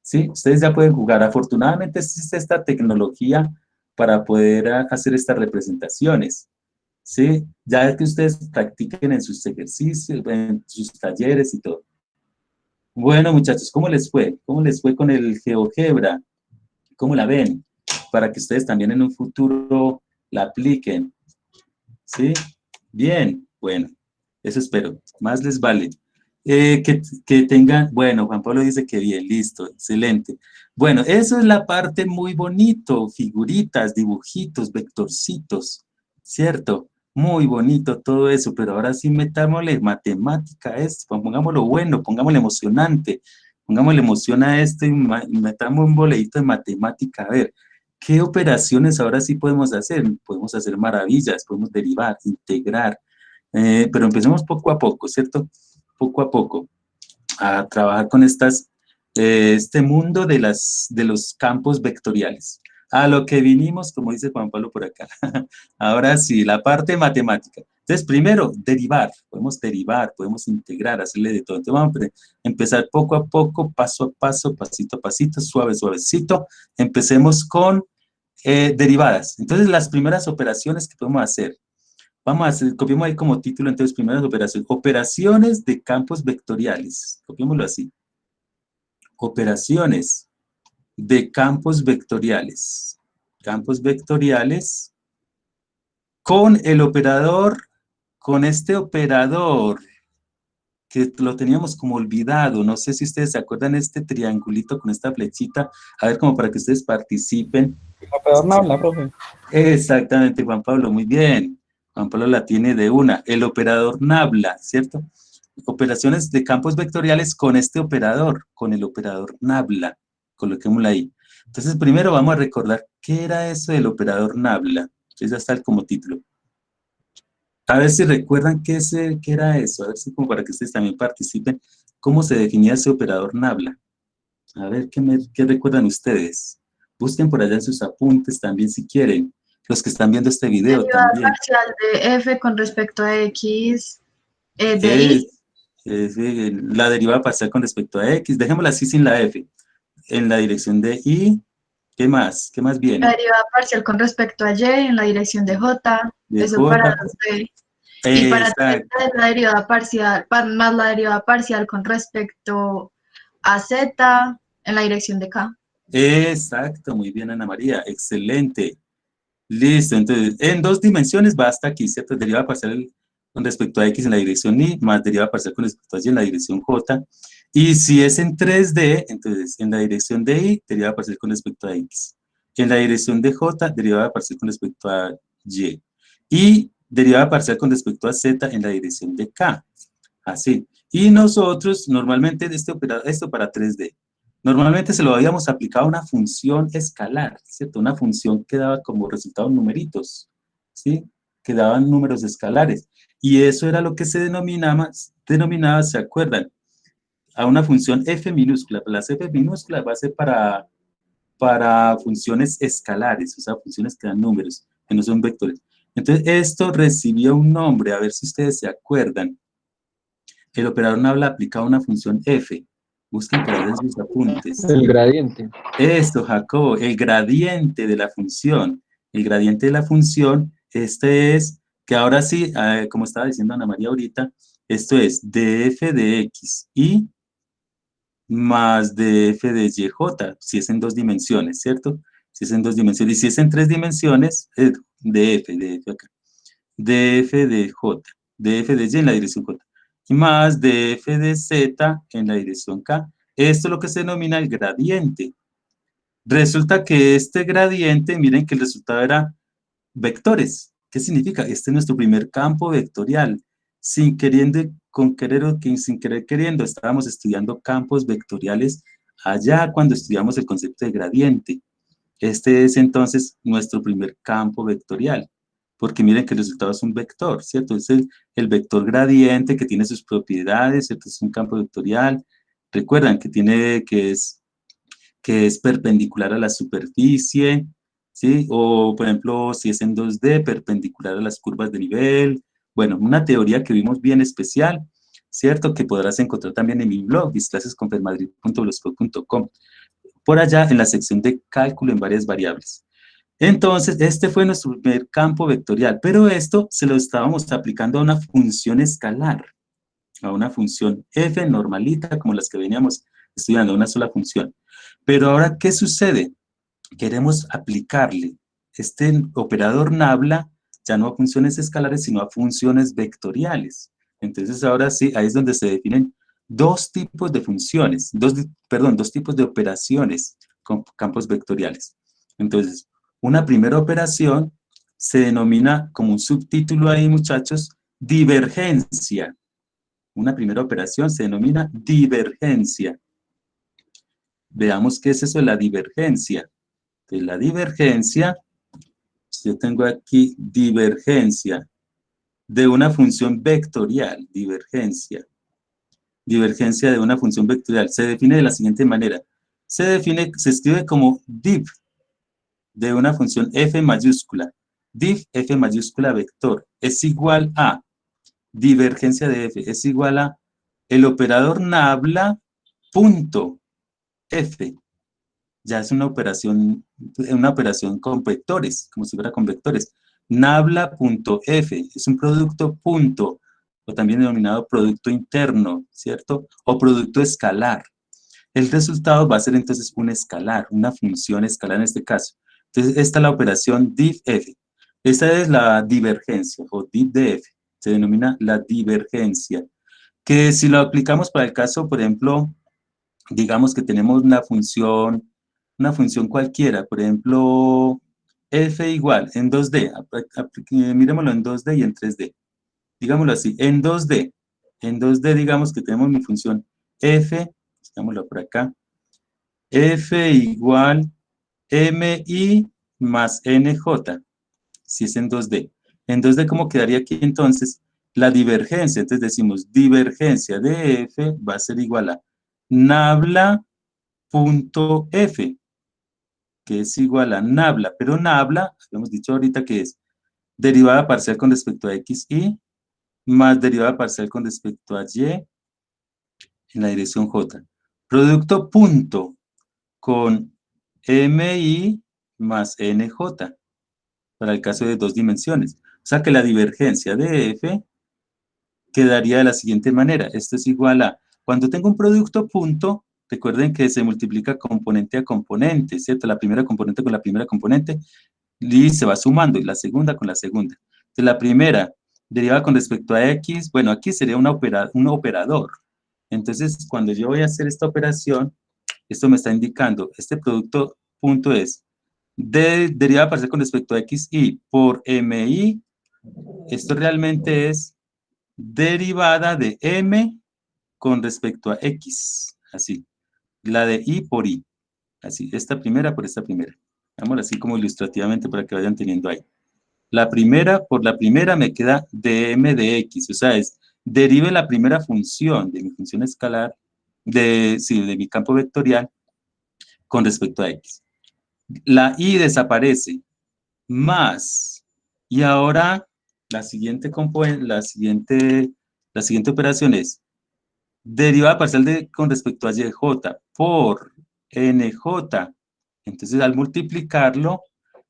¿Sí? Ustedes ya pueden jugar. Afortunadamente existe esta tecnología para poder hacer estas representaciones. ¿Sí? Ya que ustedes practiquen en sus ejercicios, en sus talleres y todo. Bueno, muchachos, ¿cómo les fue? ¿Cómo les fue con el GeoGebra? ¿Cómo la ven? Para que ustedes también en un futuro la apliquen. ¿Sí? Bien, bueno, eso espero. Más les vale. Que tengan, bueno, Juan Pablo dice que bien, listo, excelente. Bueno, eso es la parte muy bonito, figuritas, dibujitos, vectorcitos, ¿cierto? Muy bonito todo eso, pero ahora sí metámosle matemática a esto, pongámoslo bueno, pongámosle emocionante, pongámosle emoción a esto y metamos un boleíto de matemática. A ver, ¿qué operaciones ahora sí podemos hacer? Podemos hacer maravillas, podemos derivar, integrar, pero empecemos poco a poco, ¿cierto? Poco a poco, a trabajar con este mundo de los campos vectoriales. A lo que vinimos, como dice Juan Pablo por acá. Ahora sí, la parte matemática. Entonces, primero, derivar, podemos integrar, hacerle de todo. Entonces, vamos a empezar poco a poco, paso a paso, pasito a pasito, suavecito. Empecemos con derivadas. Entonces, las primeras operaciones que podemos hacer. Vamos a hacer, copiemos ahí como título, entonces, primeras operaciones. Operaciones de campos vectoriales. Copiémoslo así. Operaciones de campos vectoriales. Campos vectoriales con el operador, con este operador que lo teníamos como olvidado. No sé si ustedes se acuerdan de este triangulito con esta flechita. A ver, como para que ustedes participen. El operador Nabla, profe. Exactamente, Juan Pablo, muy bien. Juan Pablo la tiene de una. El operador Nabla, ¿cierto? Operaciones de campos vectoriales con este operador, con el operador Nabla. Coloquémoslo ahí. Entonces, primero vamos a recordar qué era eso del operador Nabla. Entonces, ya está como título. A ver si recuerdan qué era eso. A ver si como para que ustedes también participen. ¿Cómo se definía ese operador Nabla? A ver, ¿qué recuerdan ustedes? Busquen por allá en sus apuntes también si quieren. Los que están viendo este video Derivada también. parcial de f con respecto a x de y. La derivada parcial con respecto a x. Dejémosla así sin la f. En la dirección de y. ¿Qué más? ¿Qué más viene? La derivada parcial con respecto a y en la dirección de j. De Eso j. para 2d. Y para Exacto. z es la derivada parcial, más la derivada parcial con respecto a z en la dirección de k. Exacto, muy bien, Ana María. Excelente. Listo, entonces, en dos dimensiones va hasta aquí, ¿cierto? Derivada parcial con respecto a x en la dirección y, más derivada parcial con respecto a y en la dirección j. Y si es en 3D, entonces, en la dirección de y, derivada parcial con respecto a x. En la dirección de j, derivada parcial con respecto a y. Y derivada parcial con respecto a z en la dirección de k. Así. Y nosotros, normalmente, esto para 3D. Normalmente se lo habíamos aplicado a una función escalar, ¿cierto? Una función que daba como resultado numeritos, ¿sí? Que daban números escalares. Y eso era lo que se denominaba, ¿se acuerdan? A una función f minúscula. Las f minúsculas va a ser para funciones escalares, o sea, funciones que dan números, que no son vectores. Entonces, esto recibió un nombre, a ver si ustedes se acuerdan. El operador Nabla aplicaba una función f. Busquen por ahí en sus apuntes. El gradiente. Esto, Jacobo, el gradiente de la función. El gradiente de la función, este es que ahora sí, como estaba diciendo Ana María ahorita, esto es df de x y más df de yj, si es en dos dimensiones, ¿cierto? Si es en dos dimensiones, y si es en tres dimensiones, df acá, df de j, df de y en la dirección j, y más df de z en la dirección k. Esto es lo que se denomina el gradiente. Resulta que este gradiente, miren que el resultado era vectores. ¿Qué significa? Este es nuestro primer campo vectorial. Sin queriendo, con querer o sin querer queriendo, estábamos estudiando campos vectoriales allá cuando estudiamos el concepto de gradiente. Este es entonces nuestro primer campo vectorial, porque miren que el resultado es un vector, ¿cierto? Es el vector gradiente que tiene sus propiedades, ¿cierto? Es un campo vectorial. Recuerdan que es perpendicular a la superficie, ¿sí? O, por ejemplo, si es en 2D, perpendicular a las curvas de nivel. Bueno, una teoría que vimos bien especial, ¿cierto? Que podrás encontrar también en mi blog, misclasesconfermadrid.blogspot.com. Por allá en la sección de cálculo en varias variables. Entonces, este fue nuestro primer campo vectorial, pero esto se lo estábamos aplicando a una función escalar, a una función f normalita, como las que veníamos estudiando, una sola función. Pero ahora, ¿qué sucede? Queremos aplicarle este operador nabla ya no a funciones escalares, sino a funciones vectoriales. Entonces, ahora sí, ahí es donde se definen dos tipos de funciones, dos tipos de operaciones con campos vectoriales. Entonces, una primera operación se denomina, como un subtítulo ahí, muchachos, divergencia. Una primera operación se denomina divergencia. Veamos qué es eso de la divergencia. De la divergencia, yo tengo aquí divergencia de una función vectorial, divergencia de una función vectorial. Se define de la siguiente manera. Se escribe como div de una función f mayúscula. Div f mayúscula vector es igual a divergencia de f, es igual a el operador nabla punto f. Ya es una operación con vectores, como si fuera con vectores. Nabla.f es un producto punto, o también denominado producto interno, ¿cierto? O producto escalar. El resultado va a ser entonces un escalar, una función escalar en este caso. Entonces, esta es la operación div-f. Esta es la divergencia, o div de f. Se denomina la divergencia. Que si lo aplicamos para el caso, por ejemplo, digamos que tenemos una función cualquiera, por ejemplo, f igual en 2D, miremoslo en 2D y en 3D, digámoslo así, en 2D digamos que tenemos mi función f, digámoslo por acá, f igual mi más nj, si es en 2D. En 2D, ¿cómo quedaría aquí entonces? La divergencia, entonces decimos divergencia de f va a ser igual a nabla.f, que es igual a nabla, pero nabla, habíamos dicho ahorita que es derivada parcial con respecto a xy, más derivada parcial con respecto a y en la dirección j. Producto punto con mi más nj, para el caso de dos dimensiones. O sea que la divergencia de f quedaría de la siguiente manera. Esto es igual a, cuando tengo un producto punto, recuerden que se multiplica componente a componente, ¿cierto? La primera componente con la primera componente, y se va sumando, y la segunda con la segunda. Entonces, la primera derivada con respecto a x, bueno, aquí sería un operador. Entonces, cuando yo voy a hacer esta operación, esto me está indicando, este producto punto es derivada parcial con respecto a xy por mi, esto realmente es derivada de m con respecto a x, así, la de y por y, así, esta primera por esta primera. Vamos así como ilustrativamente para que vayan teniendo ahí. La primera por la primera me queda dm de x, o sea, derive la primera función de mi función escalar, de mi campo vectorial con respecto a x. La y desaparece, más, y ahora la siguiente operación es derivada parcial con respecto a yj por nj. Entonces, al multiplicarlo,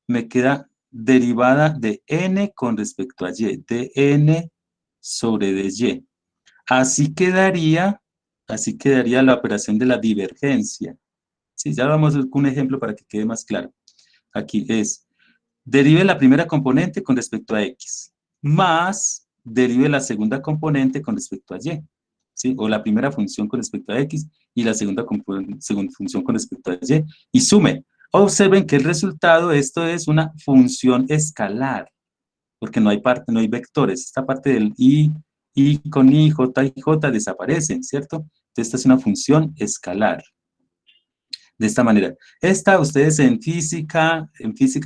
me queda derivada de n con respecto a y, dn sobre dy. Así quedaría la operación de la divergencia. Sí, ya vamos a ver un ejemplo para que quede más claro. Aquí es, derive la primera componente con respecto a x, más derive la segunda componente con respecto a y, ¿sí? O la primera función con respecto a x y la segunda función con respecto a y, y sume. Observen que el resultado, esto es una función escalar, porque no hay vectores. Esta parte del y con i, j y j desaparecen, ¿cierto? Entonces, esta es una función escalar. De esta manera. Esta, ustedes en física,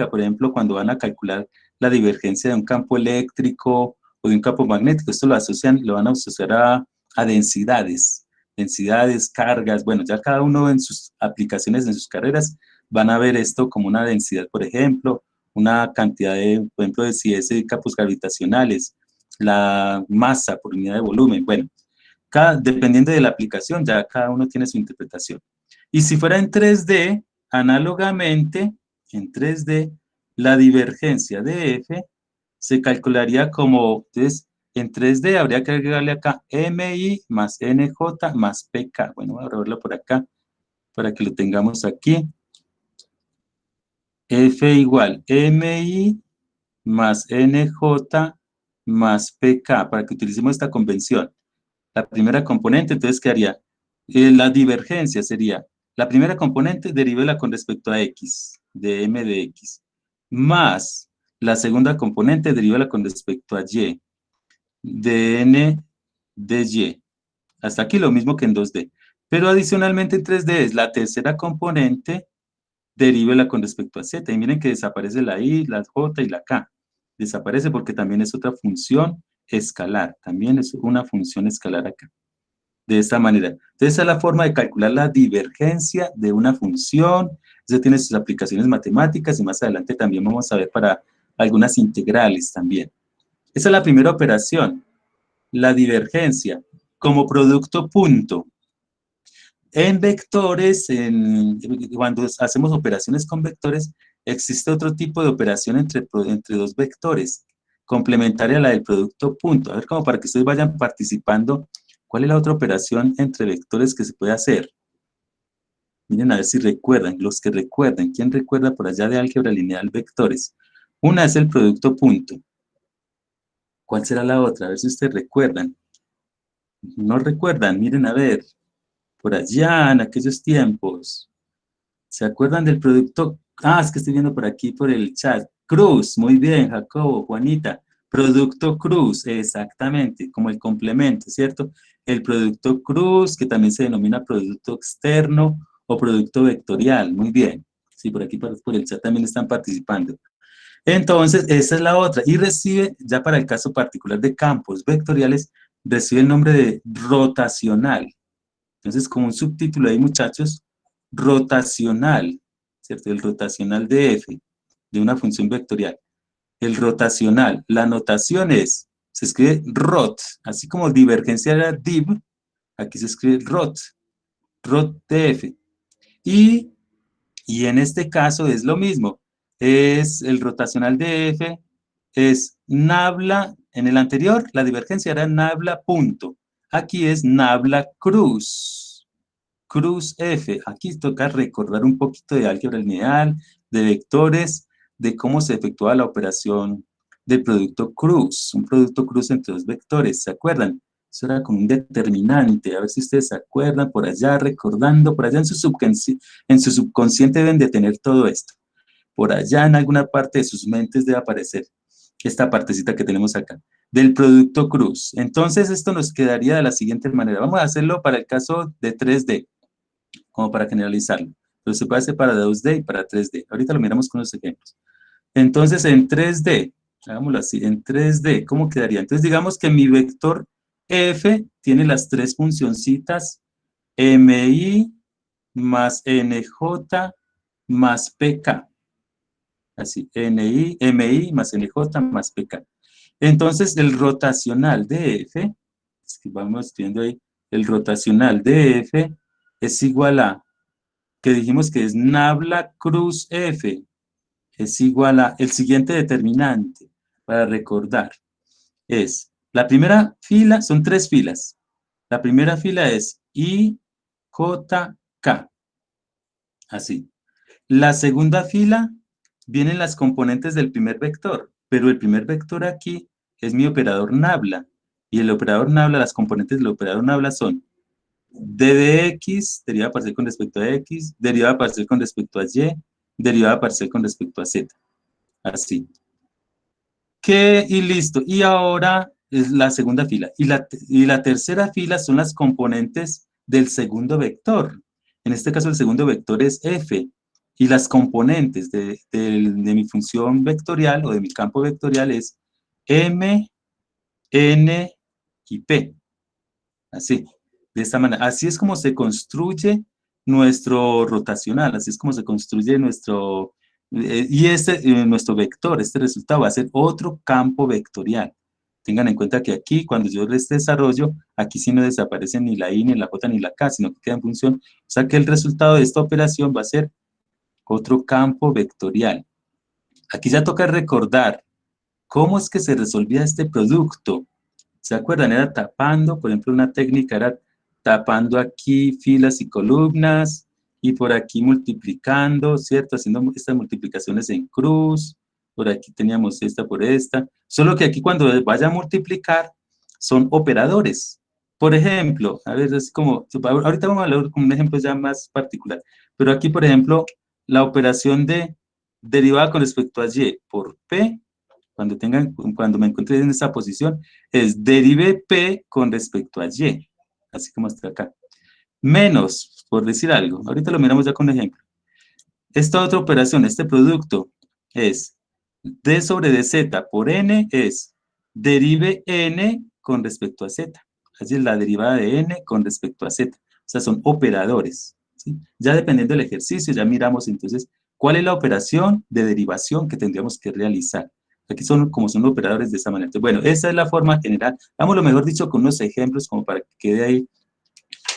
por ejemplo, cuando van a calcular la divergencia de un campo eléctrico o de un campo magnético, esto lo van a asociar a densidades, cargas, bueno, ya cada uno en sus aplicaciones, en sus carreras, van a ver esto como una densidad, por ejemplo, una cantidad de, por ejemplo, de si es de campos gravitacionales, la masa por unidad de volumen, bueno, dependiendo de la aplicación, ya cada uno tiene su interpretación. Y si fuera en 3D, análogamente, en 3D, la divergencia de F se calcularía como, entonces, en 3D habría que agregarle acá MI más NJ más PK. Bueno, voy a verlo por acá, para que lo tengamos aquí. F igual MI más NJ más PK, para que utilicemos esta convención. La primera componente, entonces, ¿qué haría? La divergencia sería, la primera componente derívala con respecto a x, de m de x, más la segunda componente derívala con respecto a y, de n de y. Hasta aquí lo mismo que en 2D. Pero adicionalmente en 3D es la tercera componente, derívala con respecto a z. Y miren que desaparece la i, la j y la k. Desaparece porque también es otra función escalar. También es una función escalar acá. De esta manera. Entonces, esa es la forma de calcular la divergencia de una función. Eso tiene sus aplicaciones matemáticas y más adelante también vamos a ver para algunas integrales también. Esa es la primera operación, la divergencia, como producto punto. En vectores, cuando hacemos operaciones con vectores, existe otro tipo de operación entre dos vectores, complementaria a la del producto punto. A ver, como para que ustedes vayan participando. ¿Cuál es la otra operación entre vectores que se puede hacer? Miren a ver si recuerdan, los que recuerden. ¿Quién recuerda por allá de álgebra lineal vectores? Una es el producto punto. ¿Cuál será la otra? A ver si ustedes recuerdan. No recuerdan, miren a ver. Por allá, en aquellos tiempos. ¿Se acuerdan del producto? Ah, es que estoy viendo por aquí, por el chat. Cruz, muy bien, Jacobo, Juanita. Producto cruz, exactamente, como el complemento, ¿cierto? El producto cruz, que también se denomina producto externo o producto vectorial, muy bien. Sí, por aquí por el chat también están participando. Entonces, esa es la otra. Y recibe, ya para el caso particular de campos vectoriales, recibe el nombre de rotacional. Entonces, como un subtítulo ahí, muchachos, rotacional, ¿cierto? El rotacional de f, de una función vectorial. El rotacional, la notación es, se escribe rot, así como divergencia era div, aquí se escribe rot de f. Y en este caso es lo mismo, es el rotacional de f, es nabla, en el anterior la divergencia era nabla punto, aquí es nabla cruz f. Aquí toca recordar un poquito de álgebra lineal, de vectores, de cómo se efectúa la operación del producto cruz, un producto cruz entre dos vectores, ¿se acuerdan? Eso era como un determinante, a ver si ustedes se acuerdan, por allá recordando, por allá en su subconsciente deben de tener todo esto. Por allá en alguna parte de sus mentes debe aparecer esta partecita que tenemos acá, del producto cruz. Entonces esto nos quedaría de la siguiente manera. Vamos a hacerlo para el caso de 3D, como para generalizarlo. Pero se puede hacer para 2D y para 3D. Ahorita lo miramos con los ejemplos. Entonces en 3D, hagámoslo así, en 3D, ¿cómo quedaría? Entonces digamos que mi vector F tiene las tres funcioncitas MI más NJ más PK. Así, MI más NJ más PK. Entonces, el rotacional de F, vamos escribiendo ahí, el rotacional de F es igual a, que dijimos que es nabla cruz F. es igual a el siguiente determinante, para recordar, es la primera fila, son 3 filas. La primera fila es IJK, así. La segunda fila vienen las componentes del primer vector, pero el primer vector aquí es mi operador nabla, y el operador nabla, las componentes del operador nabla son d de x, derivada parcial con respecto a x, derivada parcial con respecto a y, derivada parcial con respecto a z. Así. Y listo. Y ahora es la segunda fila. Y la tercera fila son las componentes del segundo vector. En este caso el segundo vector es f. Y las componentes de mi función vectorial o de mi campo vectorial es m, n y p. Así. De esta manera. Así es como se construye nuestro rotacional. Así es como se construye nuestro... nuestro vector, este resultado va a ser otro campo vectorial. Tengan en cuenta que aquí, cuando yo les desarrollo, aquí sí no desaparece ni la i, ni la j, ni la k, sino que queda en función. O sea que el resultado de esta operación va a ser otro campo vectorial. Aquí ya toca recordar cómo es que se resolvía este producto. ¿Se acuerdan? Era tapando, por ejemplo, una técnica era tapando aquí filas y columnas, y por aquí multiplicando, ¿cierto? Haciendo estas multiplicaciones en cruz, por aquí teníamos esta por esta, solo que aquí cuando vaya a multiplicar, son operadores. Por ejemplo, a ver, es como, ahorita vamos a hablar con un ejemplo ya más particular, pero aquí, por ejemplo, la operación de derivada con respecto a y por p, cuando me encuentre en esa posición, es derive p con respecto a y, así como hasta acá. Menos, por decir algo, ahorita lo miramos ya con un ejemplo. Esta otra operación, este producto, es d sobre dz por n, es derive n con respecto a z. Así es la derivada de n con respecto a z. O sea, son operadores, ¿sí? Ya dependiendo del ejercicio, ya miramos entonces cuál es la operación de derivación que tendríamos que realizar. Aquí son como son operadores de esa manera. Entonces, bueno, esa es la forma general. Vamos, lo mejor dicho, con unos ejemplos como para que quede ahí,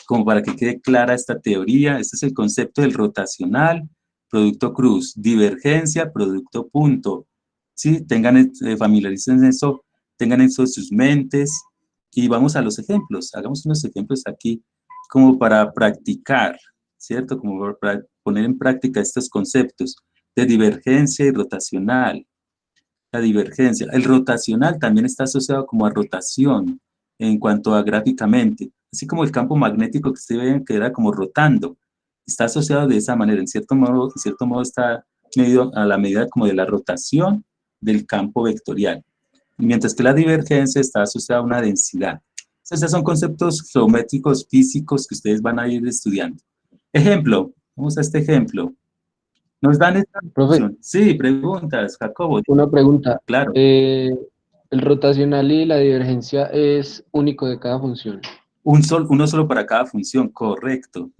como para que quede clara esta teoría. Este es el concepto del rotacional, producto cruz, divergencia, producto punto. ¿Sí? Familiaricen eso, tengan eso en sus mentes. Y vamos a los ejemplos. Hagamos unos ejemplos aquí como para practicar, ¿cierto? Como para poner en práctica estos conceptos de divergencia y rotacional. La divergencia. El rotacional también está asociado como a rotación en cuanto a gráficamente. Así como el campo magnético que ustedes ven que era como rotando. Está asociado de esa manera. En cierto modo está medido a la medida como de la rotación del campo vectorial. Mientras que la divergencia está asociada a una densidad. Entonces, son conceptos geométricos físicos que ustedes van a ir estudiando. Ejemplo. Vamos a este ejemplo. Nos dan esta Profe, función. Sí, preguntas, Jacobo. una pregunta. Claro. ¿El rotacional y la divergencia es único de cada función? Uno solo para cada función, correcto.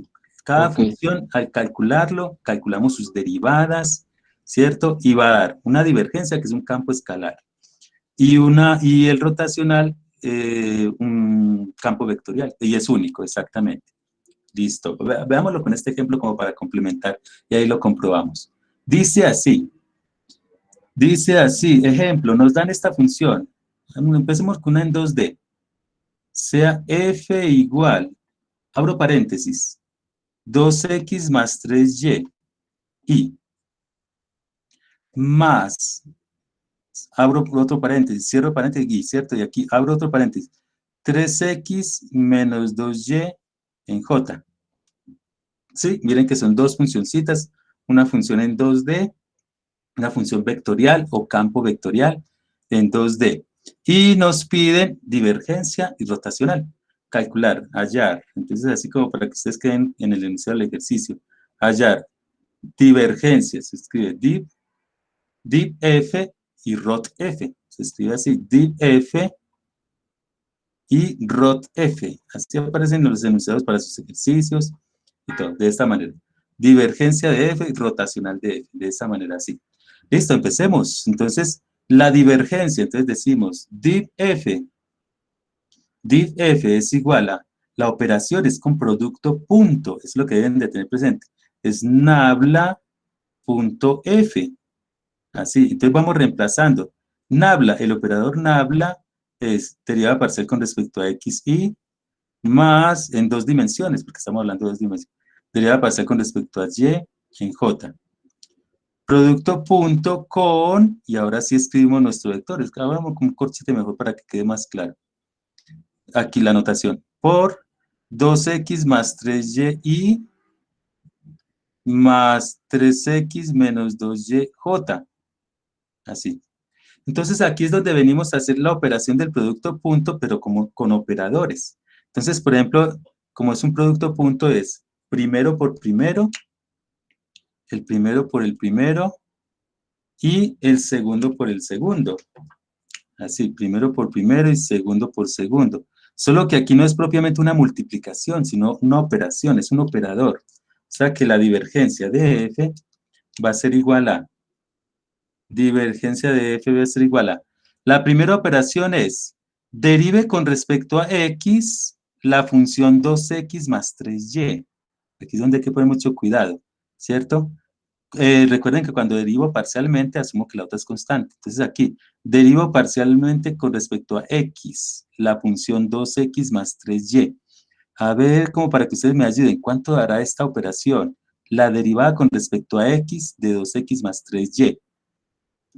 Cada Ok. función, al calcularlo, calculamos sus derivadas, ¿cierto? Y va a dar una divergencia, que es un campo escalar, y el rotacional, un campo vectorial, y es único, exactamente. Listo. Veámoslo con este ejemplo como para complementar, y ahí lo comprobamos. Dice así, ejemplo, nos dan esta función. Empecemos con una en 2D. Sea f igual, abro paréntesis, 2x más 3y, y más, abro otro paréntesis, cierro paréntesis, y cierto, y aquí abro otro paréntesis, 3x menos 2y en j. ¿Sí? Miren que son dos funcioncitas, una función en 2D, una función vectorial o campo vectorial en 2D. Y nos piden divergencia y rotacional. Calcular, hallar. Entonces, así como para que ustedes queden en el inicio del ejercicio. Hallar divergencia. Se escribe div f y rot f. Se escribe así, div f y rot f. Así aparecen los enunciados para sus ejercicios y todo, de esta manera. Divergencia de f y rotacional de f. De esta manera, así. Listo, empecemos. Entonces, la divergencia, entonces decimos div f es igual a, la operación es con producto punto, es lo que deben de tener presente, es nabla punto f, Así, entonces vamos reemplazando. Nabla, el operador nabla es derivada parcial con respecto a x, y más en dos dimensiones, porque estamos hablando de dos dimensiones. Derivada parcial con respecto a y en j. Producto punto con, y ahora sí escribimos nuestro vector. Ahora vamos con un corchete mejor para que quede más claro. Aquí la notación. Por 2x más 3y más 3x menos 2yj. Así. Entonces aquí es donde venimos a hacer la operación del producto punto, pero como con operadores. Entonces, por ejemplo, como es un producto punto, es primero por primero, el primero por el primero, y el segundo por el segundo. Así, primero por primero y segundo por segundo. Solo que aquí no es propiamente una multiplicación, sino una operación, es un operador. O sea que la divergencia de f va a ser igual a, la primera operación es, derive con respecto a x la función 2x más 3y. Aquí es donde hay que poner mucho cuidado, ¿cierto? Recuerden que cuando derivo parcialmente, asumo que la otra es constante. Entonces aquí, derivo parcialmente con respecto a x, la función 2x más 3y. A ver, como para que ustedes me ayuden, ¿cuánto dará esta operación? La derivada con respecto a x de 2x más 3y.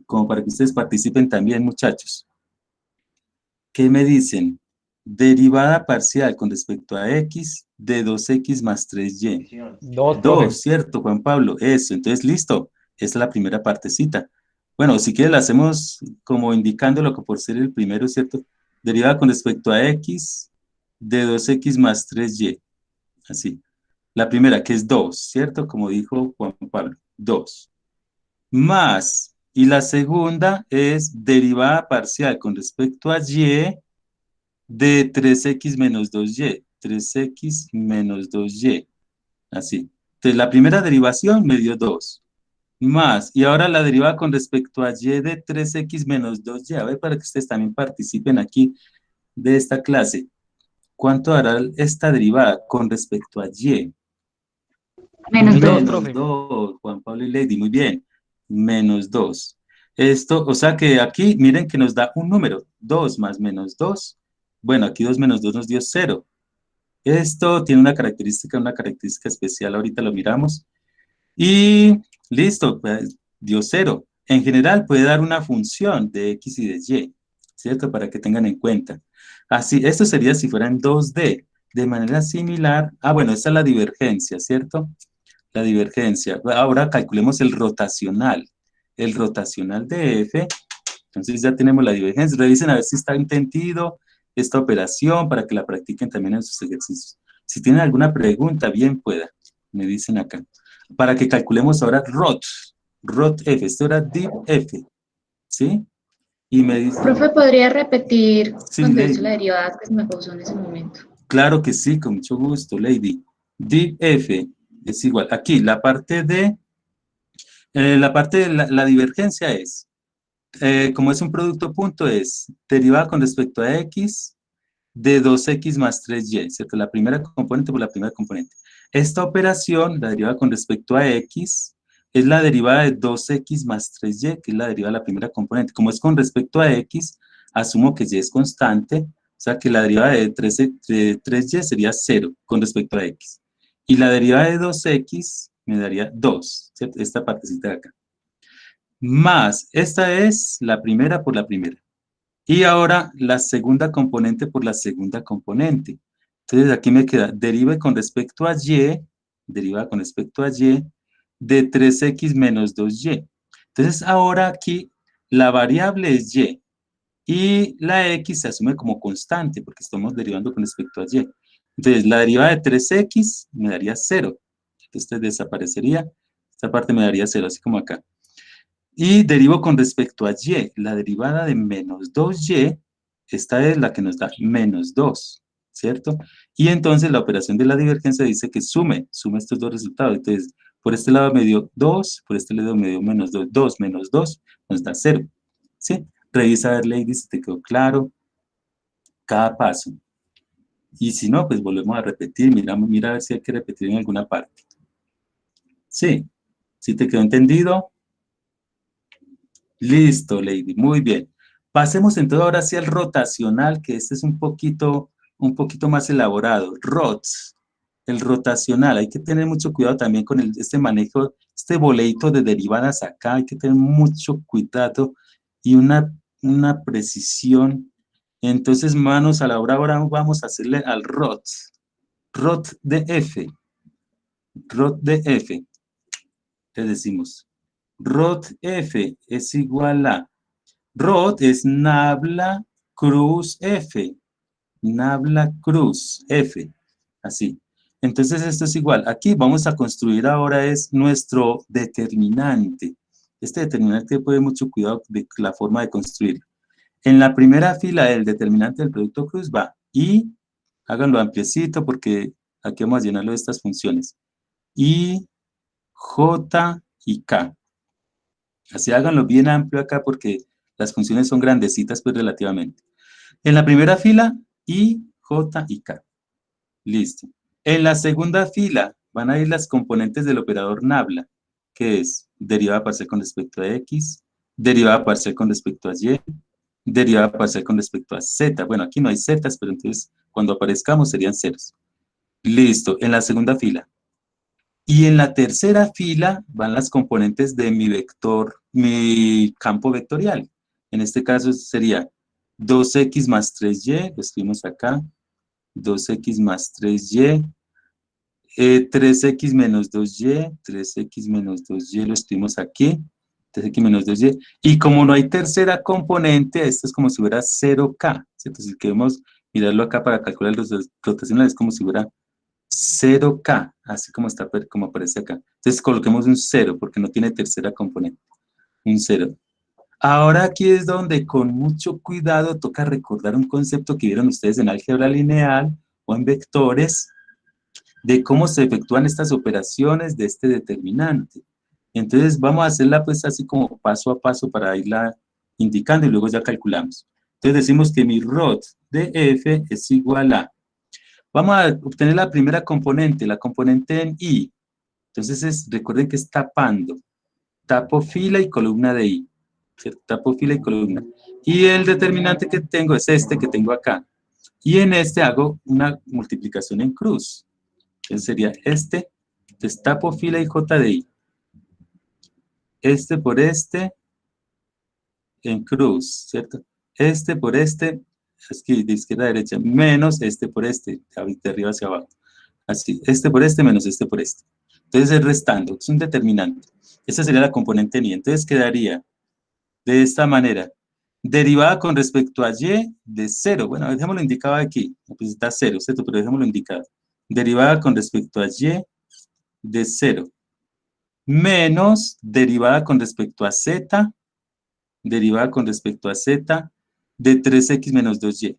Como para que ustedes participen también, muchachos. ¿Qué me dicen? Derivada parcial con respecto a x de 2x más 3y. 2, ¿cierto, Juan Pablo? Eso, entonces listo. Esa es la primera partecita. Bueno, si quieres la hacemos como indicando lo que por ser el primero, ¿cierto? Derivada con respecto a x de 2x más 3y. Así. La primera, que es 2, ¿cierto? Como dijo Juan Pablo, 2. Más, y la segunda es derivada parcial con respecto a y de 3x menos 2y. 3x menos 2y. Así. Entonces, la primera derivación me dio 2. Más, y ahora la derivada con respecto a y de 3x menos 2y. A ver, para que ustedes también participen aquí de esta clase. ¿Cuánto dará esta derivada con respecto a y? Menos 2. Menos 2, Juan Pablo y Lady, muy bien. Menos 2. Esto, o sea que aquí, miren que nos da un número. 2 más menos 2. Bueno, aquí 2 menos 2 nos dio 0. Esto tiene una característica especial, ahorita lo miramos. Y listo, pues, dio 0. En general puede dar una función de x y de y, ¿cierto? Para que tengan en cuenta. Así, esto sería si fuera en 2D. De manera similar, bueno, esta es la divergencia, ¿cierto? La divergencia. Ahora calculemos el rotacional. El rotacional de f. Entonces ya tenemos la divergencia. Revisen a ver si está entendido esta operación para que la practiquen también en sus ejercicios. Si tienen alguna pregunta, bien pueda. Me dicen acá. Para que calculemos ahora ROT f. Esto era div f. ¿Sí? Y me dice... Profe, ¿podría repetir Sí, cuando Lady. hizo la derivada que se me pausó en ese momento? Claro que sí, con mucho gusto, Lady. Div f es igual. Aquí, la parte de la divergencia es, como es un producto punto, es derivada con respecto a x de 2x más 3y, ¿cierto? La primera componente por la primera componente. Esta operación, la derivada con respecto a x, es la derivada de 2x más 3y, que es la derivada de la primera componente. Como es con respecto a x, asumo que y es constante, o sea que la derivada de 3y sería 0 con respecto a x. Y la derivada de 2x me daría 2, ¿cierto? Esta partecita de acá. Más, esta es la primera por la primera. Y ahora la segunda componente por la segunda componente. Entonces aquí me queda deriva con respecto a y, derivada con respecto a y, de 3x menos 2y. Entonces ahora aquí la variable es y. Y la x se asume como constante porque estamos derivando con respecto a y. Entonces la derivada de 3x me daría 0. Entonces desaparecería. Esta parte me daría 0, así como acá. Y derivo con respecto a y, la derivada de menos 2y, esta es la que nos da menos 2, ¿cierto? Y entonces la operación de la divergencia dice que sume estos dos resultados. Entonces, por este lado me dio 2, por este lado me dio menos 2. 2 menos 2 nos da 0, ¿sí? Revisa a ver, Lady, si te quedó claro cada paso. Y si no, pues volvemos a repetir, mira a ver si hay que repetir en alguna parte. Sí, ¿sí te quedó entendido? Listo, Lady, muy bien. Pasemos entonces ahora hacia el rotacional, que este es un poquito más elaborado. ROTS, el rotacional. Hay que tener mucho cuidado también con este manejo, este boleto de derivadas acá. Hay que tener mucho cuidado y una precisión. Entonces, manos a la obra, ahora vamos a hacerle al ROTS. ROT de F. ROT de F. Le decimos, ROT F es igual a, ROT es nabla cruz F, nabla cruz F, así. Entonces esto es igual, aquí vamos a construir ahora es nuestro determinante. Este determinante puede mucho cuidado de la forma de construir. En la primera fila del determinante del producto cruz va y, háganlo ampliecito porque aquí vamos a llenarlo de estas funciones. I, J y K. Así háganlo bien amplio acá porque las funciones son grandecitas pues relativamente. En la primera fila, I, J y K. Listo. En la segunda fila van a ir las componentes del operador nabla, que es derivada parcial con respecto a X, derivada parcial con respecto a Y, derivada parcial con respecto a Z. Bueno, aquí no hay Zetas, pero entonces cuando aparezcamos serían ceros. Listo. En la segunda fila. Y en la tercera fila van las componentes de mi vector, mi campo vectorial. En este caso sería 2x más 3y, lo escribimos acá, 2x más 3y, 3x menos 2y, 3x menos 2y, lo escribimos aquí, 3x menos 2y. Y como no hay tercera componente, esto es como si hubiera 0k, ¿cierto? Si queremos mirarlo acá para calcular los rotacionales, es como si hubiera 0K, así como está, como aparece acá. Entonces coloquemos un 0 porque no tiene tercera componente. Un 0. Ahora aquí es donde con mucho cuidado toca recordar un concepto que vieron ustedes en álgebra lineal o en vectores de cómo se efectúan estas operaciones de este determinante. Entonces vamos a hacerla pues así como paso a paso para irla indicando y luego ya calculamos. Entonces decimos que mi ROT de F es igual a, vamos a obtener la primera componente, la componente en I. Entonces, recuerden que es tapando. Tapo fila y columna de I. ¿Cierto? Tapo fila y columna. Y el determinante que tengo es este que tengo acá. Y en este hago una multiplicación en cruz. Entonces sería este. Entonces tapo fila y J de I. Este por este en cruz, ¿cierto? Este por este, aquí de izquierda a derecha, menos este por este, de arriba hacia abajo. Así, este por este menos este por este. Entonces es restando, es un determinante. Esa sería la componente en I. Entonces quedaría de esta manera. Derivada con respecto a Y de 0. Bueno, dejémoslo indicado aquí. Pues está 0, ¿cierto? Pero dejémoslo indicado. Derivada con respecto a Y de 0. Menos derivada con respecto a Z. Derivada con respecto a Z de 3x menos 2y.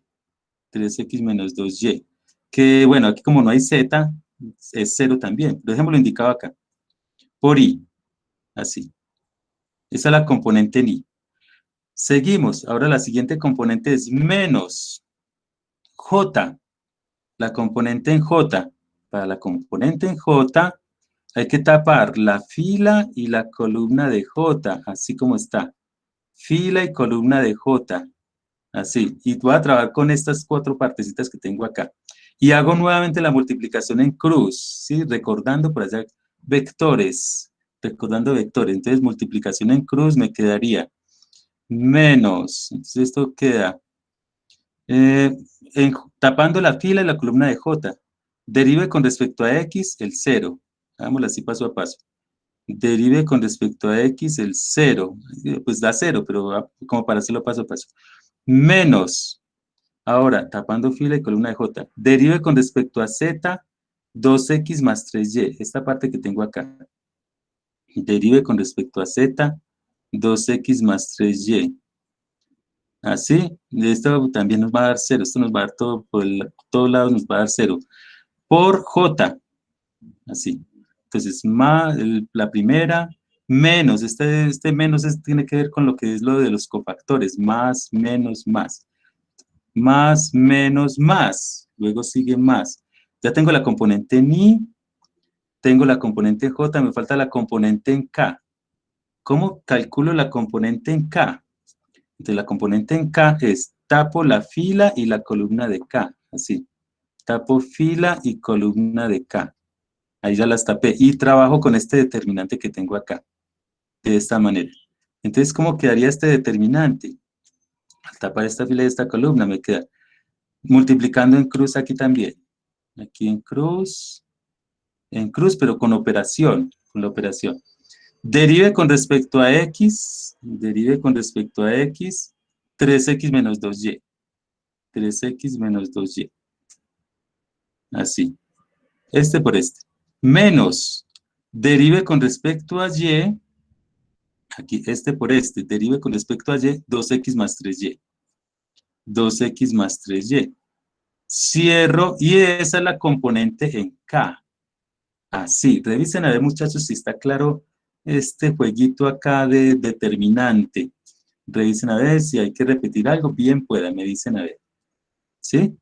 3x menos 2y. Que bueno, aquí como no hay Z, es 0 también. Pero dejémoslo indicado acá. Por I. Así. Esa es la componente en I. Seguimos. Ahora la siguiente componente es menos J. La componente en J. Para la componente en J hay que tapar la fila y la columna de J, así como está. Fila y columna de J. Así. Y voy a trabajar con estas 4 partecitas que tengo acá. Y hago nuevamente la multiplicación en cruz, ¿sí? Recordando por allá vectores. Recordando vectores. Entonces, multiplicación en cruz me quedaría menos. Entonces, esto queda tapando la fila y la columna de J. Derive con respecto a X el 0. Hagámoslo así paso a paso. Derive con respecto a X el 0. Pues da 0, pero como para hacerlo paso a paso. Menos. Ahora, tapando fila y columna de J. Derive con respecto a Z 2x más 3y. Esta parte que tengo acá. Derive con respecto a Z 2x más 3y. Así, esto también nos va a dar 0. Esto nos va a dar todo, por todos lados nos va a dar 0. Por J. Así. Entonces, más la primera, menos. Este menos tiene que ver con lo que es lo de los cofactores. Más, menos, más. Más, menos, más. Luego sigue más. Ya tengo la componente en I. Tengo la componente en J. Me falta la componente en K. ¿Cómo calculo la componente en K? Entonces, la componente en K es tapo la fila y la columna de K, así. Tapo fila y columna de K. Ahí ya las tapé. Y trabajo con este determinante que tengo acá, de esta manera. Entonces, ¿cómo quedaría este determinante? Al tapar esta fila y esta columna, me queda multiplicando en cruz aquí también. Aquí en cruz, pero con operación, con la operación. Derive con respecto a x, 3x menos 2y. 3x menos 2y. Así. Este por este. Menos, derive con respecto a y, aquí este por este, derive con respecto a y, 2x más 3y. 2x más 3y. Cierro, y esa es la componente en K. Así, revisen a ver, muchachos, si está claro este jueguito acá de determinante. Revisen a ver si hay que repetir algo, bien pueda, me dicen a ver. ¿Sí?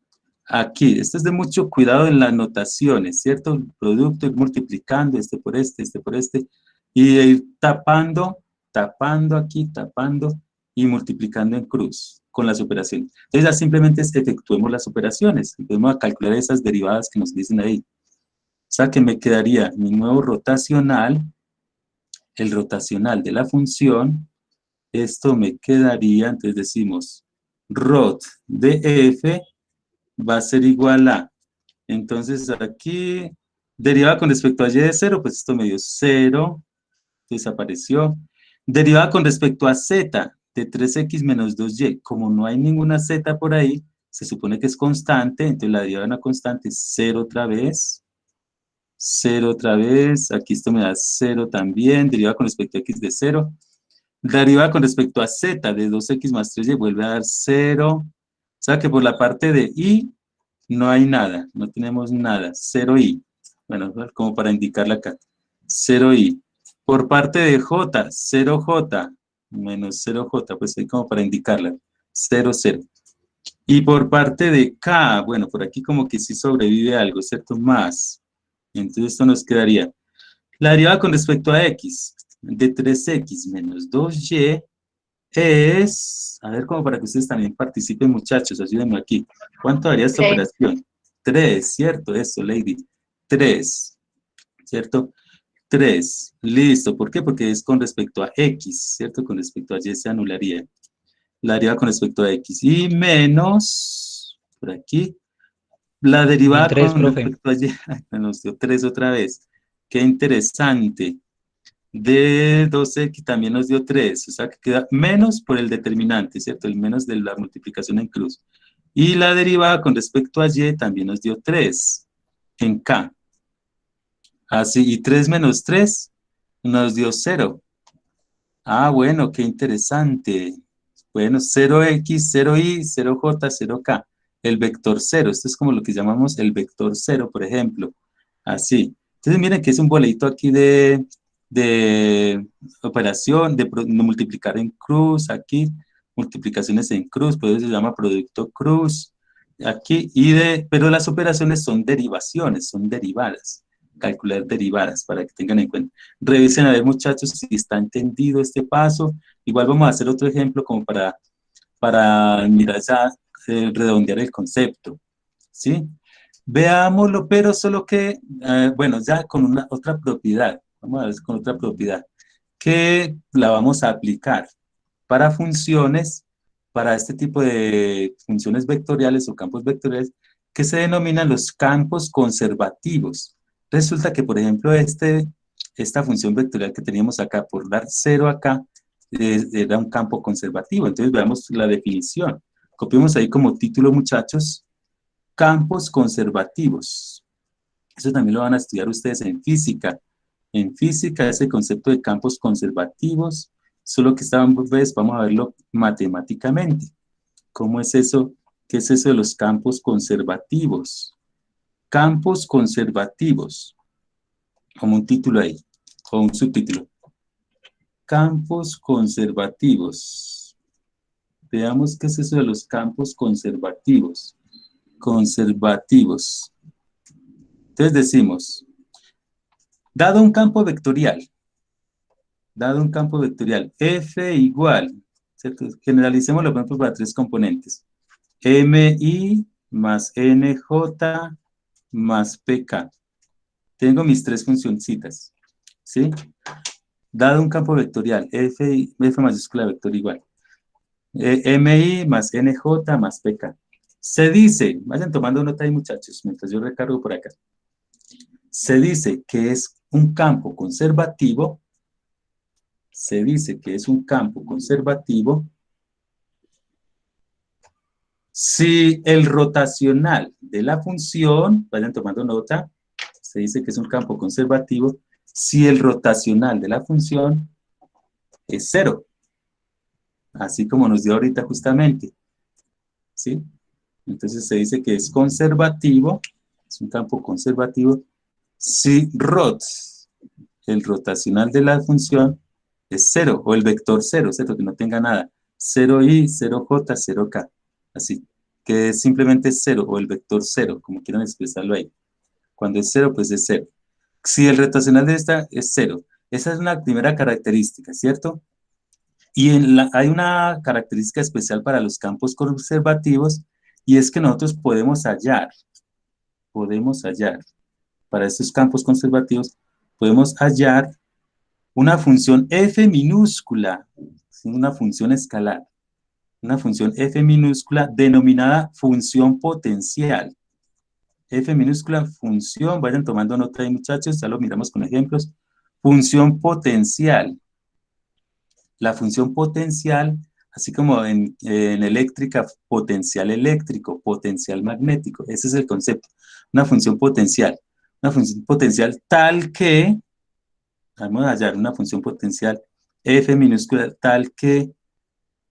Aquí, esto es de mucho cuidado en las notaciones, ¿cierto? El producto, ir multiplicando, este por este, y ir tapando aquí, tapando, y multiplicando en cruz con las operaciones. Entonces ya simplemente efectuemos las operaciones, empecemos a calcular esas derivadas que nos dicen ahí. O sea que me quedaría mi nuevo rotacional, el rotacional de la función, esto me quedaría, entonces decimos, rot de f va a ser igual a, entonces aquí, derivada con respecto a y de 0, pues esto me dio 0, desapareció. Derivada con respecto a z, de 3x menos 2y, como no hay ninguna z por ahí, se supone que es constante, entonces la derivada de una constante es 0 otra vez, 0 otra vez, aquí esto me da 0 también, derivada con respecto a x de 0. Derivada con respecto a z de 2x más 3y vuelve a dar 0. O sea que por la parte de y no hay nada, no tenemos nada, 0i. Bueno, como para indicarla acá, 0i. Por parte de j, 0j, menos 0j, pues ahí como para indicarla, 0, 0. Y por parte de k, bueno, por aquí como que sí sobrevive algo, ¿cierto? Más. Entonces esto nos quedaría, la derivada con respecto a x, de 3x menos 2y, es, a ver, como para que ustedes también participen, muchachos, ayúdenme aquí. ¿Cuánto daría esta 3. operación? 3, ¿cierto? Eso, lady. 3, ¿cierto? 3, listo. ¿Por qué? Porque es con respecto a x, ¿cierto? Con respecto a y se anularía. La derivada con respecto a x. Y menos, por aquí, la derivada 3, con profe. respecto a y, nos dio 3 otra vez. Qué interesante. De 12x también nos dio 3, o sea que queda menos por el determinante, ¿cierto? El menos de la multiplicación en cruz. Y la derivada con respecto a y también nos dio 3 en K. Así, y 3 menos 3 nos dio 0. Ah, bueno, qué interesante. Bueno, 0x, 0y, 0j, 0k. El vector 0, esto es como lo que llamamos el vector 0, por ejemplo. Así. Entonces miren que es un boleto aquí de operación, de multiplicar en cruz, aquí, multiplicaciones en cruz, por eso se llama producto cruz, aquí, pero las operaciones son derivaciones, son derivadas, calcular derivadas, para que tengan en cuenta. Revisen a ver, muchachos, si está entendido este paso. Igual vamos a hacer otro ejemplo como para mirar ya, redondear el concepto, ¿sí? Veámoslo, pero solo que, bueno, ya con otra propiedad. Vamos a ver con otra propiedad, que la vamos a aplicar para funciones, para este tipo de funciones vectoriales o campos vectoriales, que se denominan los campos conservativos. Resulta que, por ejemplo, esta función vectorial que teníamos acá, por dar 0 acá, era un campo conservativo. Entonces, veamos la definición. Copiemos ahí como título, muchachos, campos conservativos. Eso también lo van a estudiar ustedes en física. En física, ese concepto de campos conservativos, solo que vamos a verlo matemáticamente. ¿Cómo es eso? ¿Qué es eso de los campos conservativos? Campos conservativos, como un título ahí, o un subtítulo. Campos conservativos. Veamos qué es eso de los campos conservativos. Conservativos. Entonces decimos, dado un campo vectorial, dado un campo vectorial F igual, ¿cierto? Generalicémoslo, por ejemplo, para tres componentes. MI más NJ más PK. Tengo mis tres funcioncitas, ¿sí? Dado un campo vectorial F mayúscula vector igual. MI más NJ más PK. Se dice, vayan tomando nota ahí muchachos, mientras yo recargo por acá. Se dice que es un campo conservativo. Se dice que es un campo conservativo si el rotacional de la función, vayan tomando nota, se dice que es un campo conservativo si el rotacional de la función es 0. Así como nos dio ahorita justamente, ¿sí? Entonces se dice que es conservativo, es un campo conservativo, si rot, el rotacional de la función, es 0, o el vector 0, ¿cierto? Que no tenga nada. 0i, 0j, 0k, así. Que es simplemente 0, o el vector 0, como quieran expresarlo ahí. Cuando es 0, pues es 0. Si el rotacional de esta es 0, esa es una primera característica, ¿cierto? Y hay una característica especial para los campos conservativos, y es que nosotros podemos hallar, para estos campos conservativos, podemos hallar una función f minúscula, una función escalar, una función f minúscula denominada función potencial. F minúscula, función, vayan tomando nota ahí muchachos, ya lo miramos con ejemplos. Función potencial. La función potencial, así como en eléctrica, potencial eléctrico, potencial magnético, ese es el concepto. Una función potencial tal que, vamos a hallar una función potencial f minúscula tal que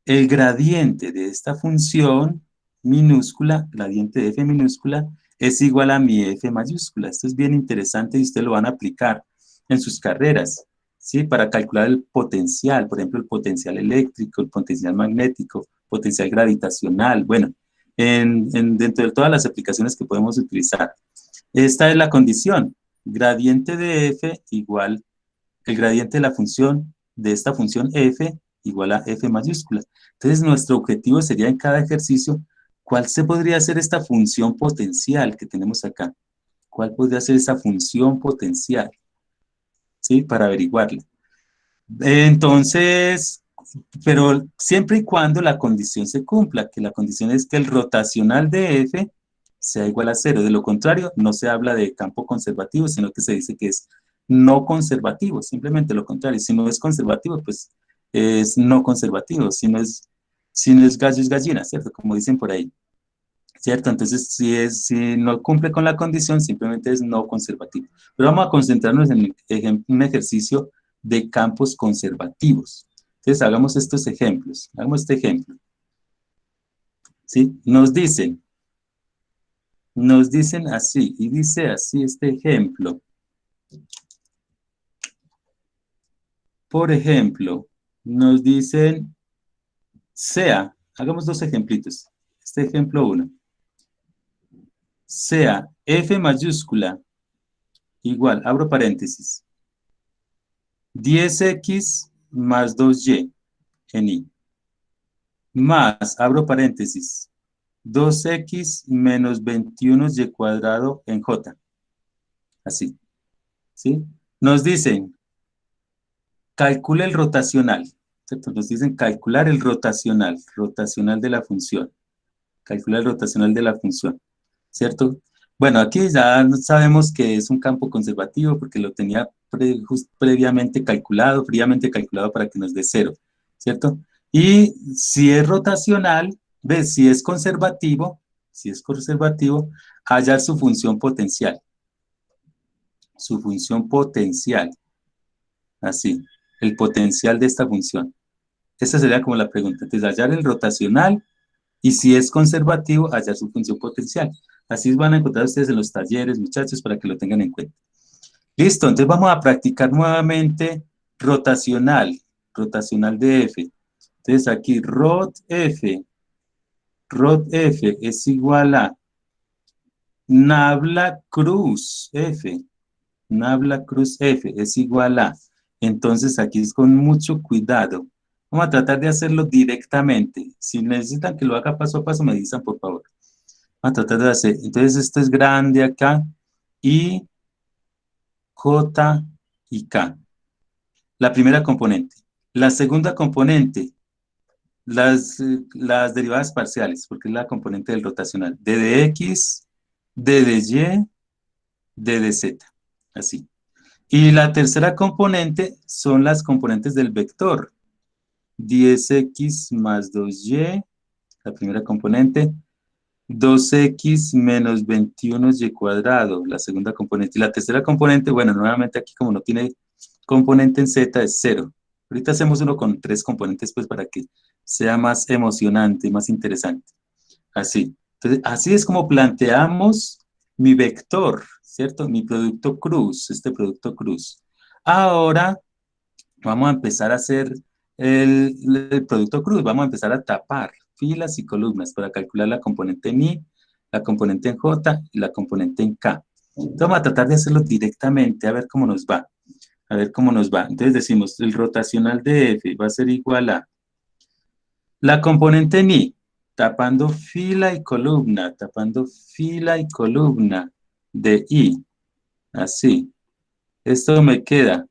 el gradiente de esta función minúscula, gradiente de f minúscula, es igual a mi f mayúscula. Esto es bien interesante y ustedes lo van a aplicar en sus carreras, ¿sí? Para calcular el potencial, por ejemplo, el potencial eléctrico, el potencial magnético, potencial gravitacional, bueno, dentro de todas las aplicaciones que podemos utilizar. Esta es la condición, gradiente de f igual, el gradiente de la función, de esta función f, igual a f mayúscula. Entonces, nuestro objetivo sería en cada ejercicio, ¿cuál se podría ser esta función potencial que tenemos acá? ¿Cuál podría ser esa función potencial? ¿Sí? Para averiguarla. Entonces, pero siempre y cuando la condición se cumpla, que la condición es que el rotacional de f sea igual a 0. De lo contrario, no se habla de campo conservativo, sino que se dice que es no conservativo, simplemente lo contrario. Si no es conservativo, pues es no conservativo. Si no es gallo, es gallina, ¿cierto? Como dicen por ahí, ¿cierto? Entonces, si no cumple con la condición, simplemente es no conservativo. Pero vamos a concentrarnos en un ejercicio de campos conservativos. Entonces, hagamos estos ejemplos. Hagamos este ejemplo. ¿Sí? Nos dicen así, y dice así este ejemplo. Por ejemplo, nos dicen sea, hagamos dos ejemplitos. Este ejemplo 1. Sea f mayúscula igual, abro paréntesis, 10x más 2y en y, más, abro paréntesis, 2x menos 21y cuadrado en j. Así, ¿sí? Nos dicen, calcule el rotacional, ¿cierto? Nos dicen calcular el rotacional de la función. Calcular el rotacional de la función, ¿cierto? Bueno, aquí ya sabemos que es un campo conservativo porque lo tenía previamente calculado, fríamente calculado para que nos dé 0, ¿cierto? Y si es rotacional, ¿ves? Si es conservativo, hallar su función potencial. Su función potencial. Así, el potencial de esta función. Esa sería como la pregunta. Entonces, hallar el rotacional y si es conservativo, hallar su función potencial. Así van a encontrar ustedes en los talleres, muchachos, para que lo tengan en cuenta. Listo, entonces vamos a practicar nuevamente rotacional de f. Entonces aquí rot f es igual a nabla cruz f es igual a Entonces aquí es con mucho cuidado. Vamos a tratar de hacerlo directamente. Si necesitan que lo haga paso a paso, me dicen por favor. Vamos a tratar de hacer. Entonces esto es grande acá. I, J y K. La primera componente. La segunda componente, las derivadas parciales, porque es la componente del rotacional. D de X, D de Y, D de Z. Así. Y la tercera componente son las componentes del vector. 10x más 2y, la primera componente. 2x menos 21y cuadrado, la segunda componente. Y la tercera componente, bueno, nuevamente aquí como no tiene componente en z, es 0. Ahorita hacemos uno con 3 componentes, pues, para que sea más emocionante, más interesante. Así. Entonces, así es como planteamos mi vector, ¿cierto? Mi producto cruz, este producto cruz. Ahora, vamos a empezar a hacer el producto cruz. Vamos a empezar a tapar filas y columnas para calcular la componente en I, la componente en J y la componente en K. Entonces, vamos a tratar de hacerlo directamente, a ver cómo nos va. A ver cómo nos va. Entonces decimos, el rotacional de F va a ser igual a la componente en I, tapando fila y columna de I. Así. Esto me queda.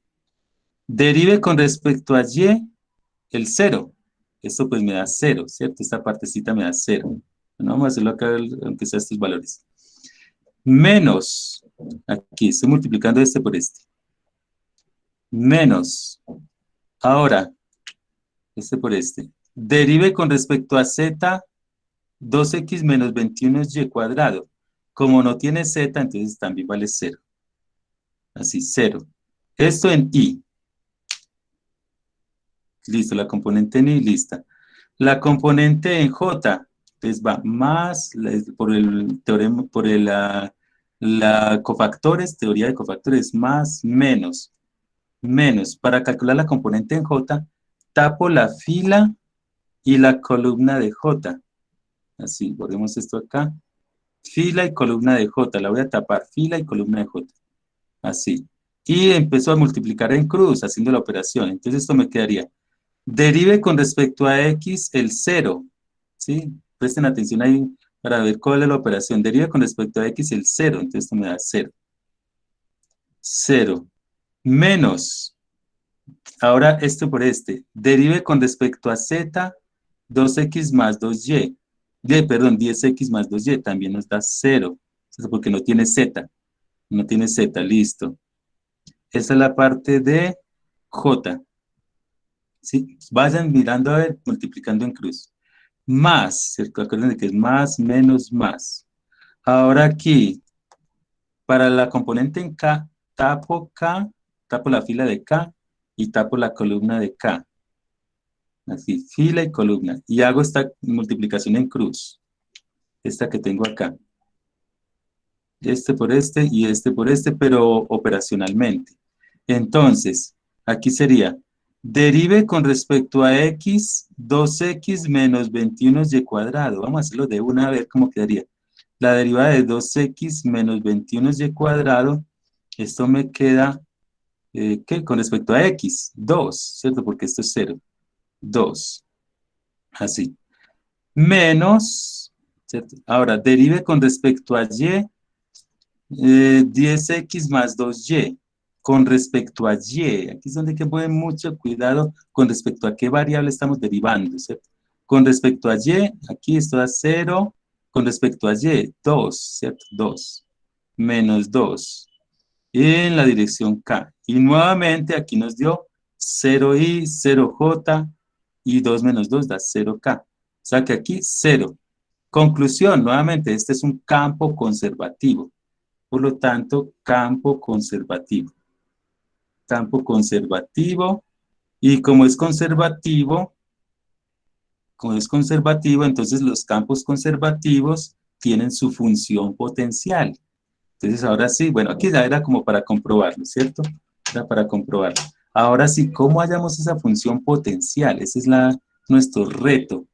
Derive con respecto a Y el 0. Esto pues me da 0, ¿cierto? Esta partecita me da 0. Bueno, vamos a hacerlo acá, aunque sea estos valores. Menos, aquí estoy multiplicando este por este. Menos, ahora, este por este. Derive con respecto a Z, 2x menos 21y cuadrado. Como no tiene Z, entonces también vale 0. Así, 0. Esto en I. Listo, la componente en I, lista. La componente en J, entonces va más, por el teorema, por la cofactores, teoría de cofactores, más, menos. Menos. Para calcular la componente en J, tapo la fila y la columna de J. Así, borremos esto acá. Fila y columna de J, la voy a tapar, fila y columna de J. Así. Y empezó a multiplicar en cruz, haciendo la operación. Entonces esto me quedaría. Derive con respecto a X el 0. ¿Sí? Presten atención ahí para ver cuál es la operación. Derive con respecto a X el 0. Entonces esto me da 0. 0. Menos. Ahora esto por este. Derive con respecto a Z, 2x más 2y. Perdón, 10x más 2y también nos da 0. Porque no tiene Z. No tiene Z, listo. Esta es la parte de J. ¿Sí? Vayan mirando a ver, multiplicando en cruz. Más, ¿cierto? Acuérdense que es más, menos, más. Ahora aquí, para la componente en K, tapo la fila de K y tapo la columna de K. Así, fila y columna. Y hago esta multiplicación en cruz. Esta que tengo acá. Este por este y este por este, pero operacionalmente. Entonces, aquí sería, derive con respecto a X, 2X menos 21Y cuadrado. Vamos a hacerlo de una, a ver cómo quedaría. La derivada de 2X menos 21Y cuadrado, esto me queda, ¿qué? Con respecto a X, 2, ¿cierto? Porque esto es 0. 2. Así. Menos, ¿cierto? Ahora, derive con respecto a Y, 10x más 2y. Con respecto a y, aquí es donde hay que poner mucho cuidado con respecto a qué variable estamos derivando, ¿cierto? Con respecto a y, aquí esto da 0, con respecto a y, 2, ¿cierto? 2, menos 2, en la dirección k. Y nuevamente aquí nos dio 0i, 0j, y 2 menos 2 da 0k. O sea que aquí 0. Conclusión, nuevamente, este es un campo conservativo. Por lo tanto, campo conservativo. Campo conservativo. Y como es conservativo, entonces los campos conservativos tienen su función potencial. Entonces, ahora sí, bueno, aquí ya era como para comprobarlo, ¿cierto? Era para comprobarlo. Ahora sí, ¿cómo hallamos esa función potencial? Ese es nuestro reto.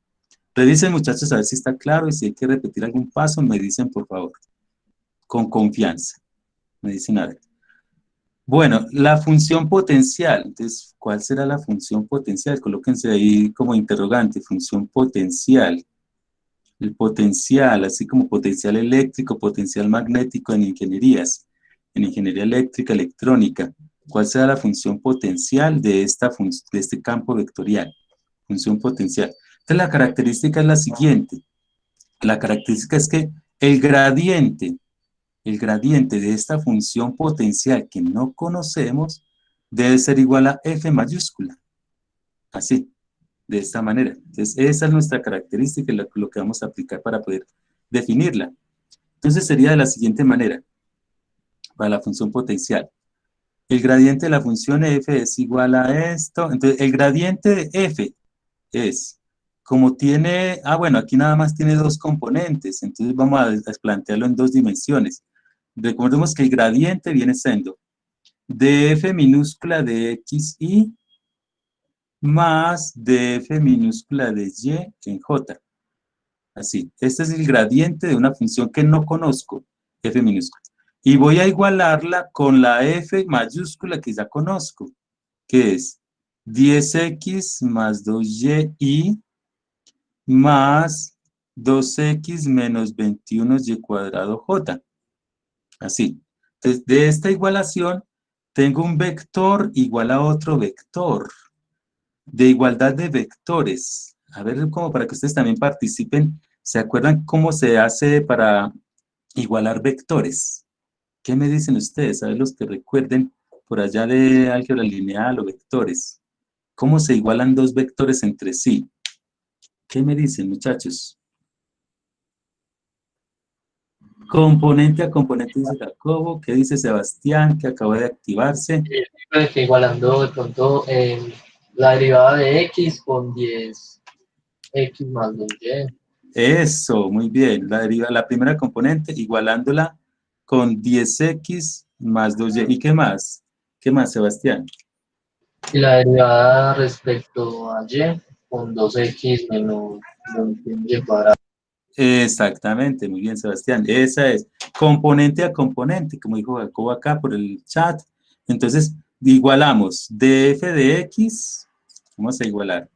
Revisen, muchachos, a ver si está claro y si hay que repetir algún paso, me dicen, por favor. Con confianza. Me dicen, a ver. Bueno, la función potencial. Entonces, ¿cuál será la función potencial? Colóquense ahí como interrogante, función potencial. El potencial, así como potencial eléctrico, potencial magnético en ingenierías, en ingeniería eléctrica, electrónica. ¿Cuál será la función potencial de este campo vectorial? Función potencial. Entonces, la característica es la siguiente. La característica es que el gradiente de esta función potencial que no conocemos debe ser igual a F mayúscula. Así, de esta manera. Entonces, esa es nuestra característica, lo que vamos a aplicar para poder definirla. Entonces, sería de la siguiente manera, para la función potencial. El gradiente de la función F es igual a esto. Entonces, el gradiente de F es, como tiene, bueno, aquí nada más tiene dos componentes, entonces vamos a plantearlo en dos dimensiones. Recordemos que el gradiente viene siendo df minúscula de xy más df minúscula de y en j. Así, este es el gradiente de una función que no conozco, f minúscula. Y voy a igualarla con la f mayúscula que ya conozco, que es 10x más 2y más 2x menos 21y cuadrado j. Así. Entonces, de esta igualación, tengo un vector igual a otro vector. De igualdad de vectores. A ver, como para que ustedes también participen. ¿Se acuerdan cómo se hace para igualar vectores? ¿Qué me dicen ustedes? A ver, los que recuerden por allá de álgebra lineal o vectores. ¿Cómo se igualan dos vectores entre sí? ¿Qué me dicen, muchachos? Componente a componente, dice Jacobo. ¿Qué dice Sebastián, que acaba de activarse? Que igualando de pronto la derivada de x con 10x más 2y. Eso, muy bien. La primera componente igualándola con 10x más 2y. ¿Y qué más? ¿Qué más, Sebastián? Y la derivada respecto a y con 2x menos 21y cuadrado. Exactamente, muy bien, Sebastián. Esa es componente a componente, como dijo Jacobo acá por el chat. Entonces, igualamos df de x, vamos a igualar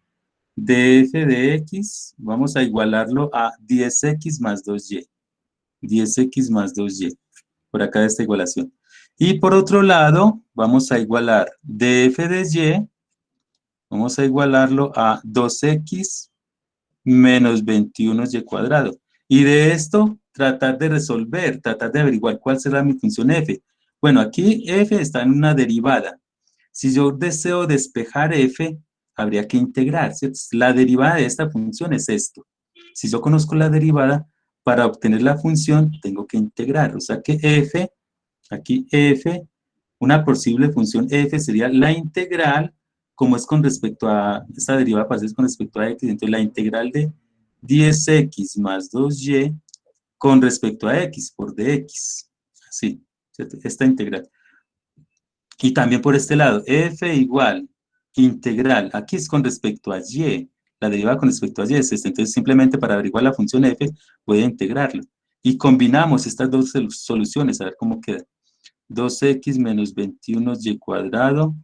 df de x, vamos a igualarlo a 10x más 2y. 10x más 2y, por acá de esta igualación. Y por otro lado, vamos a igualar df de y, vamos a igualarlo a 2x menos 21y cuadrado. Y de esto, tratar de resolver, tratar de averiguar cuál será mi función f. Bueno, aquí f está en una derivada. Si yo deseo despejar f, habría que integrar, ¿cierto? La derivada de esta función es esto. Si yo conozco la derivada, para obtener la función, tengo que integrar. O sea que f, aquí f, una posible función f sería la integral, como es con respecto a, esta derivada para ser con respecto a x, entonces la integral de 10x más 2y con respecto a x por dx. Así, ¿cierto? Esta integral. Y también por este lado, f igual integral, aquí es con respecto a y, la derivada con respecto a y es esta, entonces simplemente para averiguar la función f voy a integrarlo. Y combinamos estas dos soluciones, a ver cómo queda. 2x menos 21y cuadrado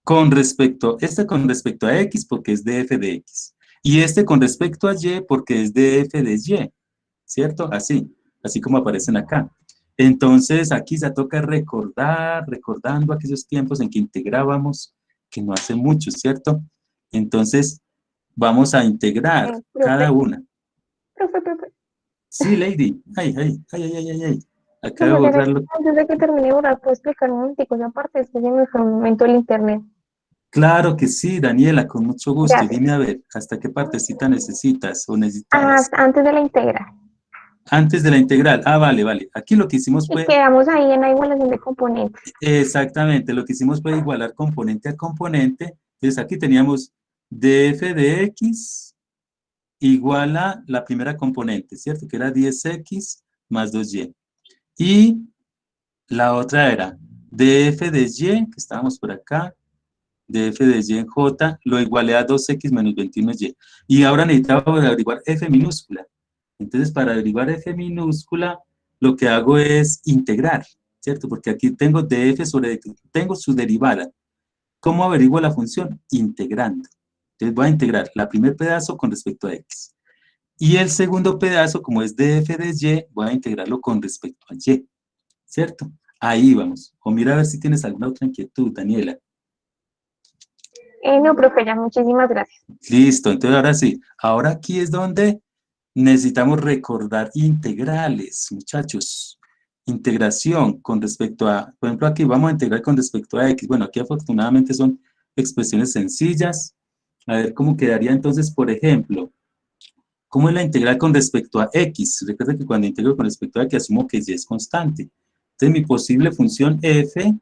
con respecto, este con respecto a x porque es df de x. Y este con respecto a y porque es df de y, ¿cierto? Así como aparecen acá. Entonces, aquí ya toca recordando aquellos tiempos en que integrábamos, que no hace mucho, ¿cierto? Entonces, vamos a integrar cada una. Profe. Sí, Lady. Ay. Acabo de Profe, borrarlo. antes de que termine de borrar, ¿puedo explicar un momentico esa parte? Es que se me fue un momento el internet. Claro que sí, Daniela, con mucho gusto. Y Gracias. dime a ver, ¿hasta qué partecita necesitas o necesitabas? Antes de la integral. Antes de la integral. Vale. Aquí lo que hicimos Y fue, quedamos ahí en la igualación de componentes. exactamente, lo que hicimos fue igualar componente a componente. Entonces aquí teníamos df de x igual a la primera componente, ¿cierto? Que era 10x más 2y. Y la otra era df de y, que estábamos por acá, df de y en j, lo igualé a 2x menos 21y. Y ahora necesitaba averiguar f minúscula. Entonces, para averiguar f minúscula, lo que hago es integrar, ¿cierto? Porque aquí tengo df sobre x, tengo su derivada. ¿Cómo averiguo la función? Integrando. Entonces voy a integrar el primer pedazo con respecto a x. Y el segundo pedazo, como es df de y, voy a integrarlo con respecto a y, ¿cierto? Ahí vamos. O mira a ver si tienes alguna otra inquietud, Daniela. No, profe, ya, muchísimas gracias. Listo, entonces ahora sí. Ahora aquí es donde necesitamos recordar integrales, muchachos. Integración con respecto a, por ejemplo, aquí vamos a integrar con respecto a x. Bueno, aquí afortunadamente son expresiones sencillas. A ver cómo quedaría entonces, por ejemplo, ¿cómo es la integral con respecto a x? Recuerda que cuando integro con respecto a x asumo que y es constante. Entonces mi posible función f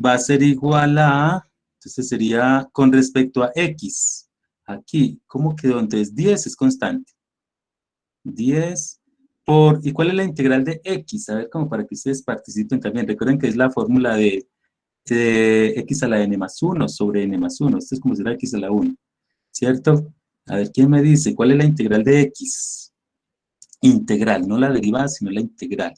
va a ser igual a, entonces sería con respecto a x. Aquí, ¿cómo quedó? Entonces 10 es constante. 10 por, ¿y cuál es la integral de x? A ver, como para que ustedes participen también. Recuerden que es la fórmula de x a la n más 1 sobre n más 1. Esto es como si fuera x a la 1, ¿cierto? A ver, ¿quién me dice cuál es la integral de x? Integral, no la derivada, sino la integral.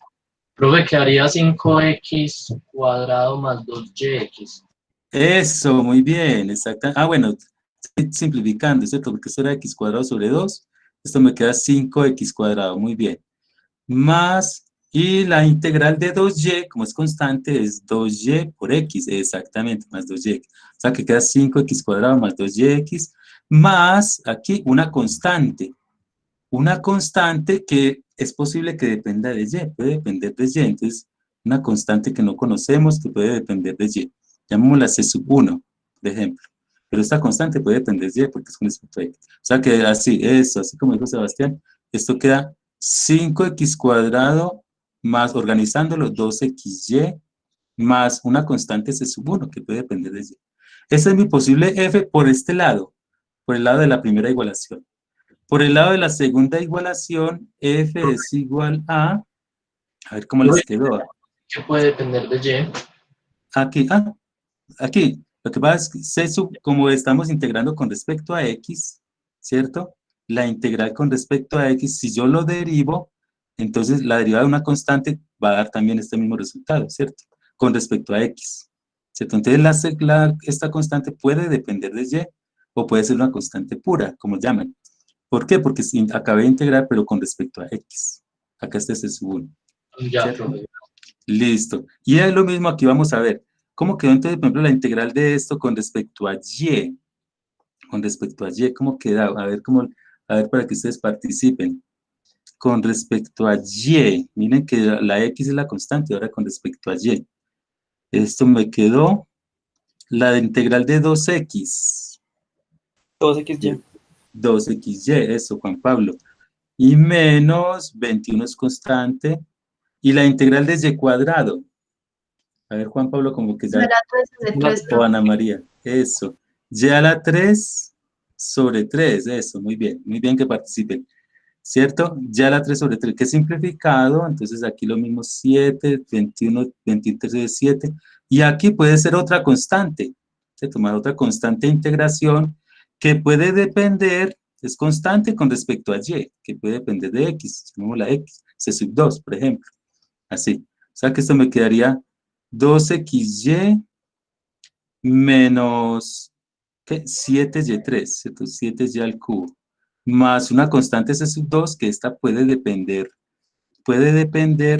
Profe, quedaría 5x cuadrado más 2yx. Eso, muy bien, exacto. Ah, bueno, estoy simplificando, ¿cierto? Porque esto era x cuadrado sobre 2. Esto me queda 5x cuadrado, muy bien. Más, y la integral de 2y, como es constante, es 2y por x, exactamente, más 2y. O sea, que queda 5x cuadrado más 2yx, más, aquí, una constante. Una constante que es posible que dependa de y, puede depender de y. Entonces, una constante que no conocemos que puede depender de y. Llamémosla C sub 1, por ejemplo. Pero esta constante puede depender de y porque es con respecto a x. O sea que así, eso, así como dijo Sebastián, esto queda 5x cuadrado más, organizándolo, 2xy más una constante C sub 1 que puede depender de y. Ese es mi posible f por este lado, por el lado de la primera igualación. Por el lado de la segunda igualación, f es igual a ver cómo les quedó. ¿Qué puede depender de y? Aquí, aquí. Lo que pasa es que como estamos integrando con respecto a x, ¿cierto? La integral con respecto a x, si yo lo derivo, entonces la derivada de una constante va a dar también este mismo resultado, ¿cierto? Con respecto a x, ¿cierto? Entonces esta constante puede depender de y o puede ser una constante pura, como llaman. ¿Por qué? Porque acabé de integrar, pero con respecto a x. Acá este es el sub 1. Ya, ¿cierto? profe. Listo. Y es lo mismo aquí, vamos a ver. ¿Cómo quedó entonces, por ejemplo, la integral de esto con respecto a y? Con respecto a y, ¿cómo queda? A ver para que ustedes participen. Con respecto a y, miren que la x es la constante, ahora con respecto a y. Esto me quedó la integral de 2x. 2xy. 2xy, eso, Juan Pablo. Y menos 21 es constante. Y la integral de y cuadrado. A ver, Juan Pablo, como que ya... Será 3 de 3, O Ana María, eso. Y a la 3 sobre 3, eso, muy bien que participen. ¿Cierto? Ya la 3 sobre 3, que es simplificado, entonces aquí lo mismo 7, 21, 23 de 7. Y aquí puede ser otra constante. Se toma otra constante de integración que puede depender, es constante con respecto a y, que puede depender de x, llamémosla x, c sub 2, por ejemplo. Así. O sea que esto me quedaría 2xy menos 7y3, ¿cierto? 7y al cubo, más una constante c sub 2, que esta puede depender,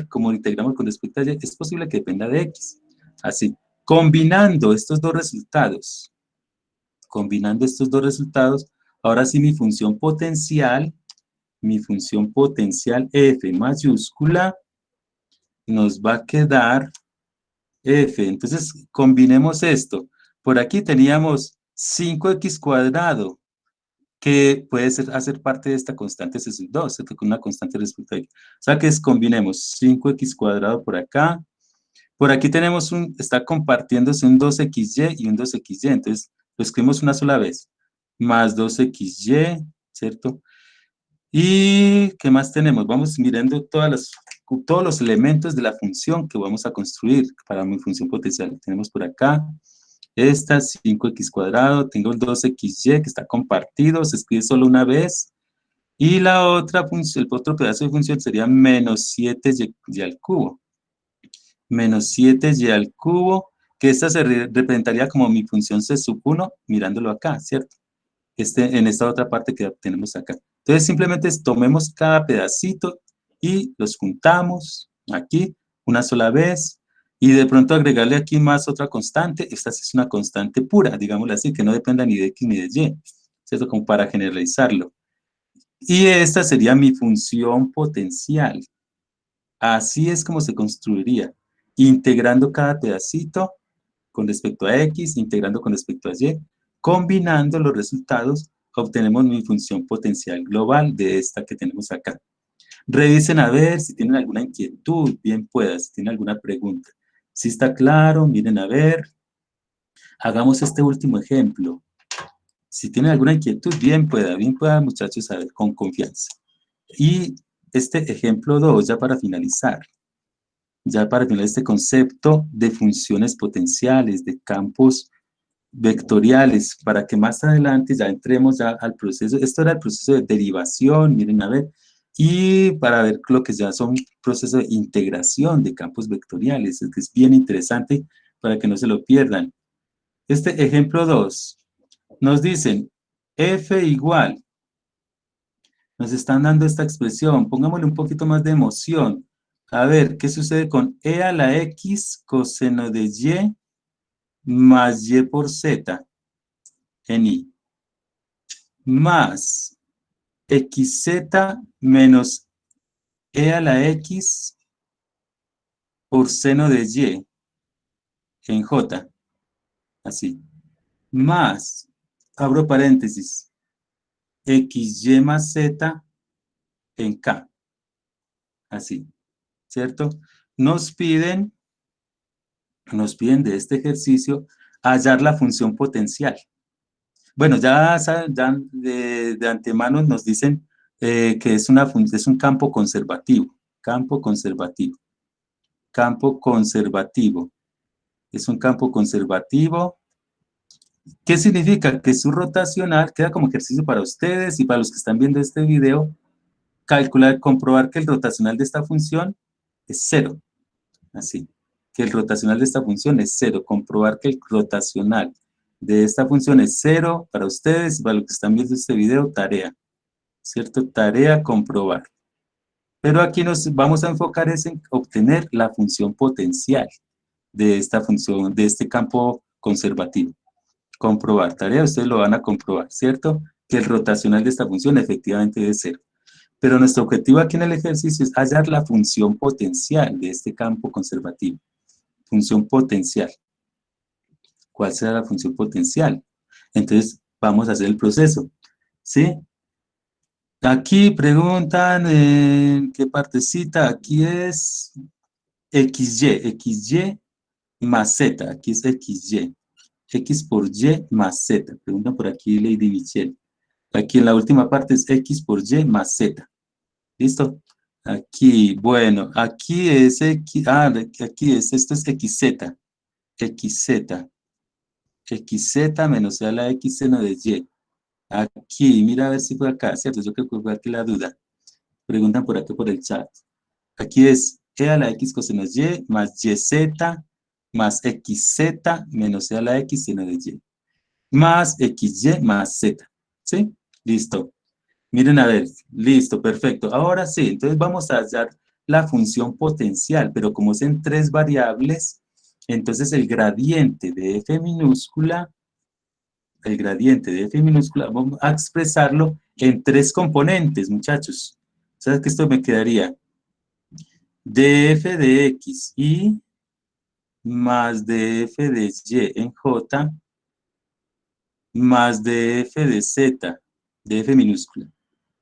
como integramos con respecto a y, es posible que dependa de x. Así. Combinando estos dos resultados, ahora sí mi función potencial f mayúscula, nos va a quedar f. Entonces, combinemos esto. Por aquí teníamos 5x cuadrado, que puede hacer parte de esta constante c sub 2, ¿cierto? Con una constante respecto a x. O sea que combinemos 5x cuadrado por acá. Por aquí tenemos está compartiéndose un 2xy y un 2xy. Entonces, lo escribimos una sola vez. Más 2xy, ¿cierto? ¿Y qué más tenemos? Vamos mirando todos los elementos de la función que vamos a construir para mi función potencial. Tenemos por acá esta 5x cuadrado, tengo el 2xy que está compartido, se escribe solo una vez. Y la otra función, el otro pedazo de función sería menos 7y al cubo. menos 7y al cubo, que esta se representaría como mi función C sub 1, mirándolo acá, ¿cierto? En esta otra parte que tenemos acá. Entonces, simplemente tomemos cada pedacito y los juntamos aquí una sola vez, y de pronto agregarle aquí más otra constante. Esta sí es una constante pura, digámoslo así, que no dependa ni de X ni de Y, ¿cierto? Como para generalizarlo. Y esta sería mi función potencial. Así es como se construiría, integrando cada pedacito con respecto a X, integrando con respecto a Y, combinando los resultados, obtenemos mi función potencial global de esta que tenemos acá. Revisen a ver si tienen alguna inquietud, bien pueda, si tienen alguna pregunta. Si está claro, miren a ver. Hagamos este último ejemplo. Si tienen alguna inquietud, bien pueda, muchachos, a ver, con confianza. Y este ejemplo 2, ya para finalizar este concepto de funciones potenciales, de campos vectoriales, para que más adelante ya entremos ya al proceso. Esto era el proceso de derivación, miren a ver, y para ver lo que ya son procesos de integración de campos vectoriales, es que es bien interesante para que no se lo pierdan. Este ejemplo 2, nos dicen f igual, nos están dando esta expresión, pongámosle un poquito más de emoción. A ver, ¿qué sucede con e a la x coseno de y más y por z en i? Más xz menos e a la x por seno de y en j. Así. Más, abro paréntesis, xy más z en k. Así. ¿Cierto? Nos piden de este ejercicio hallar la función potencial. Bueno, ya de antemano nos dicen que es un campo conservativo. Campo conservativo. Campo conservativo. Es un campo conservativo. ¿Qué significa? Que su rotacional, queda como ejercicio para ustedes y para los que están viendo este video, comprobar que el rotacional de esta función es 0. Así, que el rotacional de esta función es 0. Comprobar que el rotacional de esta función es 0 para ustedes y para los que están viendo este video, tarea. ¿Cierto? Tarea comprobar. Pero aquí nos vamos a enfocar en obtener la función potencial de esta función, de este campo conservativo. Comprobar. Tarea, ustedes lo van a comprobar, ¿cierto? Que el rotacional de esta función efectivamente es 0. Pero nuestro objetivo aquí en el ejercicio es hallar la función potencial de este campo conservativo. Función potencial. ¿Cuál será la función potencial? Entonces, vamos a hacer el proceso. ¿Sí? Aquí preguntan en qué partecita. Aquí es XY más Z. Aquí es XY. X por Y más Z. Preguntan por aquí Lady Michelle. Aquí en la última parte es X por Y más Z. ¿Listo? Aquí, bueno, aquí es X, esto es XZ. XZ. XZ menos a la X seno de Y. Aquí, mira a ver si fue acá, ¿cierto? Yo creo que fue aquí la duda. Preguntan por aquí por el chat. Aquí es E a la X coseno de Y más YZ más XZ menos E a la X seno de Y. Más XY más Z. ¿Sí? Listo. Miren a ver, listo, perfecto. Ahora sí, entonces vamos a hallar la función potencial, pero como es en 3 variables, entonces el gradiente de f minúscula, vamos a expresarlo en 3 componentes, muchachos. O sea que esto me quedaría df de x y más df de y en j más df de z, df minúscula.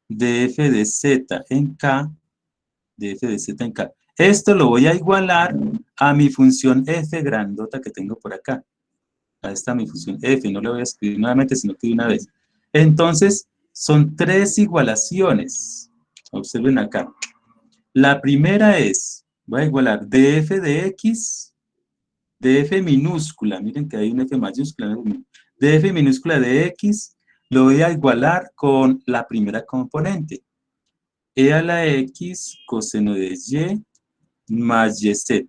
Df de z en k, df de z en k. Esto lo voy a igualar a mi función f grandota que tengo por acá. Ahí está mi función f, no la voy a escribir nuevamente, sino que de una vez. Entonces, son 3 igualaciones. Observen acá. La primera es, voy a igualar df de x, df minúscula, miren que hay un f mayúscula, df minúscula de x, lo voy a igualar con la primera componente. E a la x coseno de y más yz.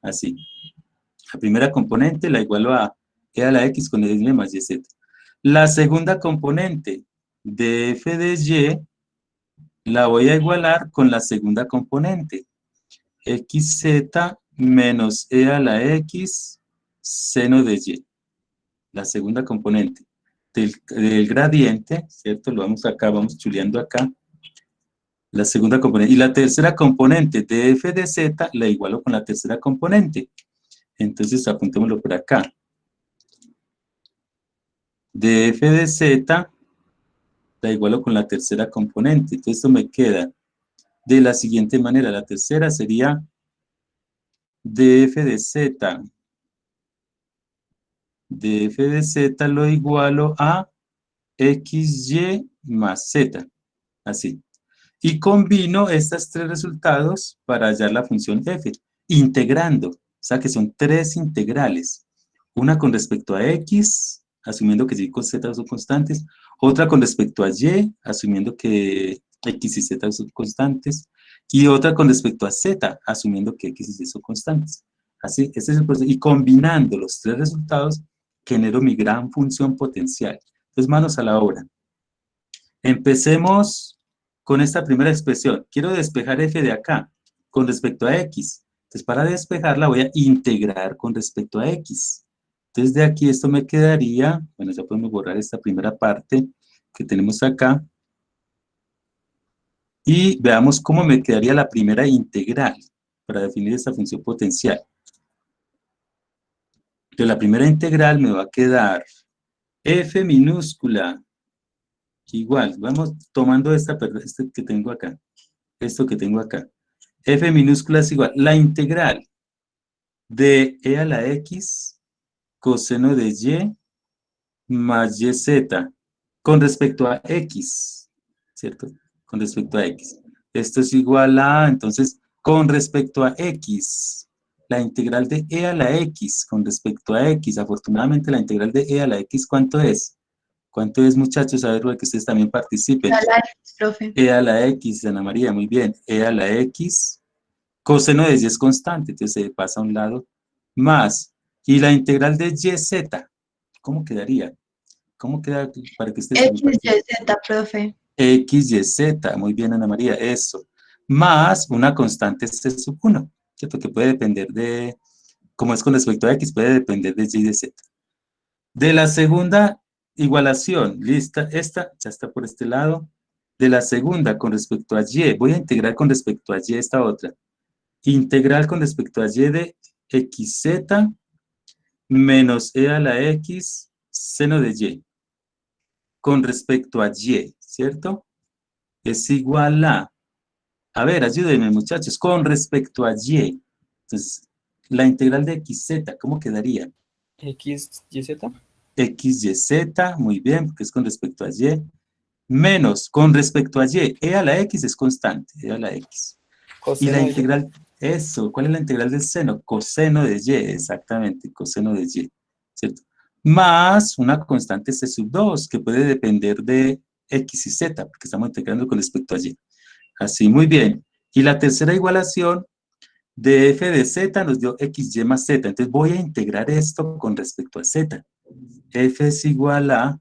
así. La primera componente la igualo a e a la x con y más yz. La segunda componente de f de y la voy a igualar con la segunda componente, xz menos e a la x seno de y. La segunda componente del gradiente, ¿cierto? Lo vamos acá, vamos chuleando acá. La segunda componente. Y la tercera componente de f de z la igualo con la tercera componente. Entonces apuntémoslo por acá. De f de z la igualo con la tercera componente. Entonces esto me queda de la siguiente manera. La tercera sería de f de z. De f de z lo igualo a xy más z. Así. Y combino estos tres resultados para hallar la función f, integrando. O sea que son tres integrales. Una con respecto a x, asumiendo que y con z son constantes. Otra con respecto a y, asumiendo que x y z son constantes. Y otra con respecto a z, asumiendo que x y z son constantes. Así, este es el proceso. Y combinando los tres resultados, genero mi gran función potencial. Entonces, manos a la obra. Empecemos con esta primera expresión. Quiero despejar f de acá con respecto a x. Entonces, para despejarla voy a integrar con respecto a x. Entonces, de aquí esto me quedaría, bueno, ya podemos borrar esta primera parte que tenemos acá. Y veamos cómo me quedaría la primera integral para definir esta función potencial. Entonces, la primera integral me va a quedar f minúscula igual, vamos tomando esta que tengo acá, esto que tengo acá. F minúscula es igual, la integral de e a la x coseno de y más yz con respecto a x, ¿cierto? Con respecto a x. Esto es igual a, entonces, con respecto a x, la integral de e a la x con respecto a x. Afortunadamente, la integral de e a la x, ¿cuánto es? ¿Cuánto es, muchachos? A ver, que ustedes también participen. E a la x, profe. E a la x, Ana María, muy bien. E a la x, coseno de y es constante, entonces se pasa a un lado, más. Y la integral de yz, ¿cómo quedaría? ¿Cómo queda para que ustedes X, Y, Z, profe. X, Y, Z, muy bien, Ana María, eso. Más una constante C sub 1, ¿cierto? Que puede depender de, como es con respecto a X, puede depender de Y y de Z. De la segunda igualación, lista, esta ya está por este lado. De la segunda con respecto a Y, voy a integrar con respecto a Y esta otra. Integral con respecto a Y de XZ menos E a la X seno de Y. Con respecto a Y, ¿cierto? Es igual a ver, ayúdenme muchachos, con respecto a Y. Entonces, la integral de XZ, ¿cómo quedaría? X, Y, Z. X, Y, Z, muy bien, porque es con respecto a Y. Menos, con respecto a Y, E a la X es constante, E a la X. Coseno Y la de Y. integral, eso, ¿cuál es la integral del seno? Coseno de Y, exactamente, coseno de Y, ¿cierto? Más una constante C sub 2, que puede depender de X y Z, porque estamos integrando con respecto a Y. Así, muy bien. Y la tercera igualación de f de z nos dio xy más z. Entonces voy a integrar esto con respecto a z. F es igual a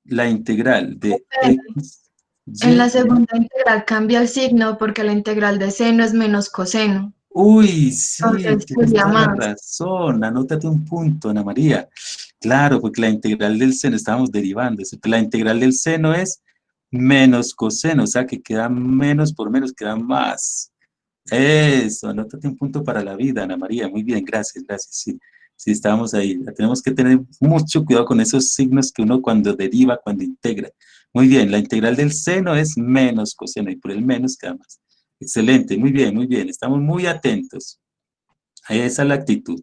la integral de x. En la segunda integral cambia el signo porque la integral de seno es menos coseno. Uy, sí, Entonces tienes sería toda la más. razón. Anótate un punto, Ana María. Claro, porque la integral del seno, estábamos derivando, ¿cierto? La integral del seno es menos coseno, o sea que queda menos por menos, queda más. Eso, anótate un punto para la vida, Ana María. Muy bien, gracias, gracias. Sí, sí, estábamos ahí. Tenemos que tener mucho cuidado con esos signos que uno cuando deriva, cuando integra. Muy bien, la integral del seno es menos coseno y por el menos queda más. Excelente, muy bien, muy bien. Estamos muy atentos. Esa es la actitud.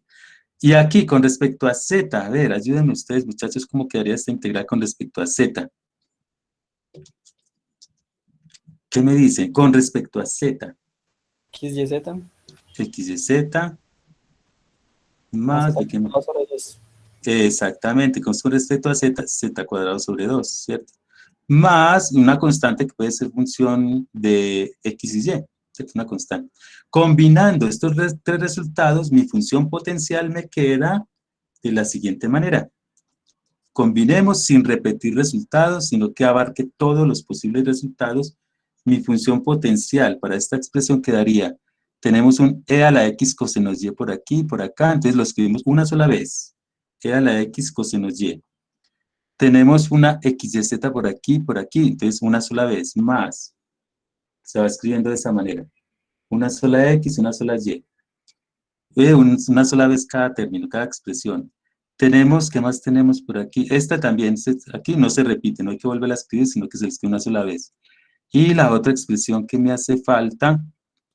Y aquí, con respecto a z, a ver, ayúdenme ustedes, muchachos, ¿cómo quedaría esta integral con respecto a z? ¿Qué me dicen? Con respecto a z. X, Y, Z. X y z más de que... Sobre 2. Exactamente, con respecto a z, z cuadrado sobre 2, ¿cierto? Más una constante que puede ser función de x y y. Es una constante. Combinando estos tres resultados, mi función potencial me queda de la siguiente manera. Combinemos sin repetir resultados, sino que abarque todos los posibles resultados. Mi función potencial para esta expresión quedaría, tenemos un e a la x cosenos y por aquí y por acá, entonces lo escribimos una sola vez. E a la x cosenos y. Tenemos una x y z por aquí y por aquí, entonces una sola vez, más. Se va escribiendo de esa manera. Una sola x, una sola y. Una sola vez cada término, cada expresión. Tenemos, ¿qué más tenemos por aquí? Esta también, aquí no se repite, no hay que volverla a escribir, sino que se escribe una sola vez. Y la otra expresión que me hace falta,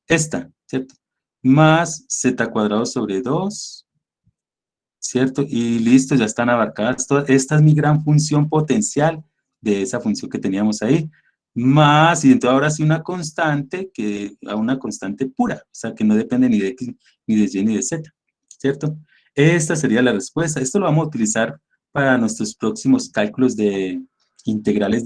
esta, ¿cierto? Más z cuadrado sobre 2, ¿cierto? Y listo, ya están abarcadas todas. Esta es mi gran función potencial de esa función que teníamos ahí. Más, y entonces ahora sí una constante, una constante pura, o sea, que no depende ni de x, ni de y, ni de z, ¿cierto? Esta sería la respuesta. Esto lo vamos a utilizar para nuestros próximos cálculos de integrales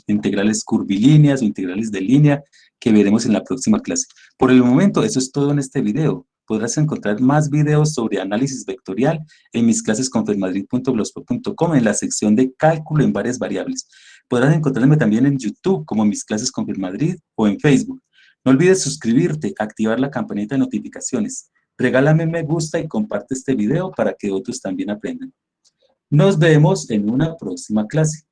integrales curvilíneas o integrales de línea que veremos en la próxima clase. Por el momento, eso es todo en este video. Podrás encontrar más videos sobre análisis vectorial en mis clases con fermadrid.blogspot.com en la sección de cálculo en varias variables. Podrás encontrarme también en YouTube como mis clases con Fermadrid o en Facebook. No olvides suscribirte, activar la campanita de notificaciones. Regálame me gusta y comparte este video para que otros también aprendan. Nos vemos en una próxima clase.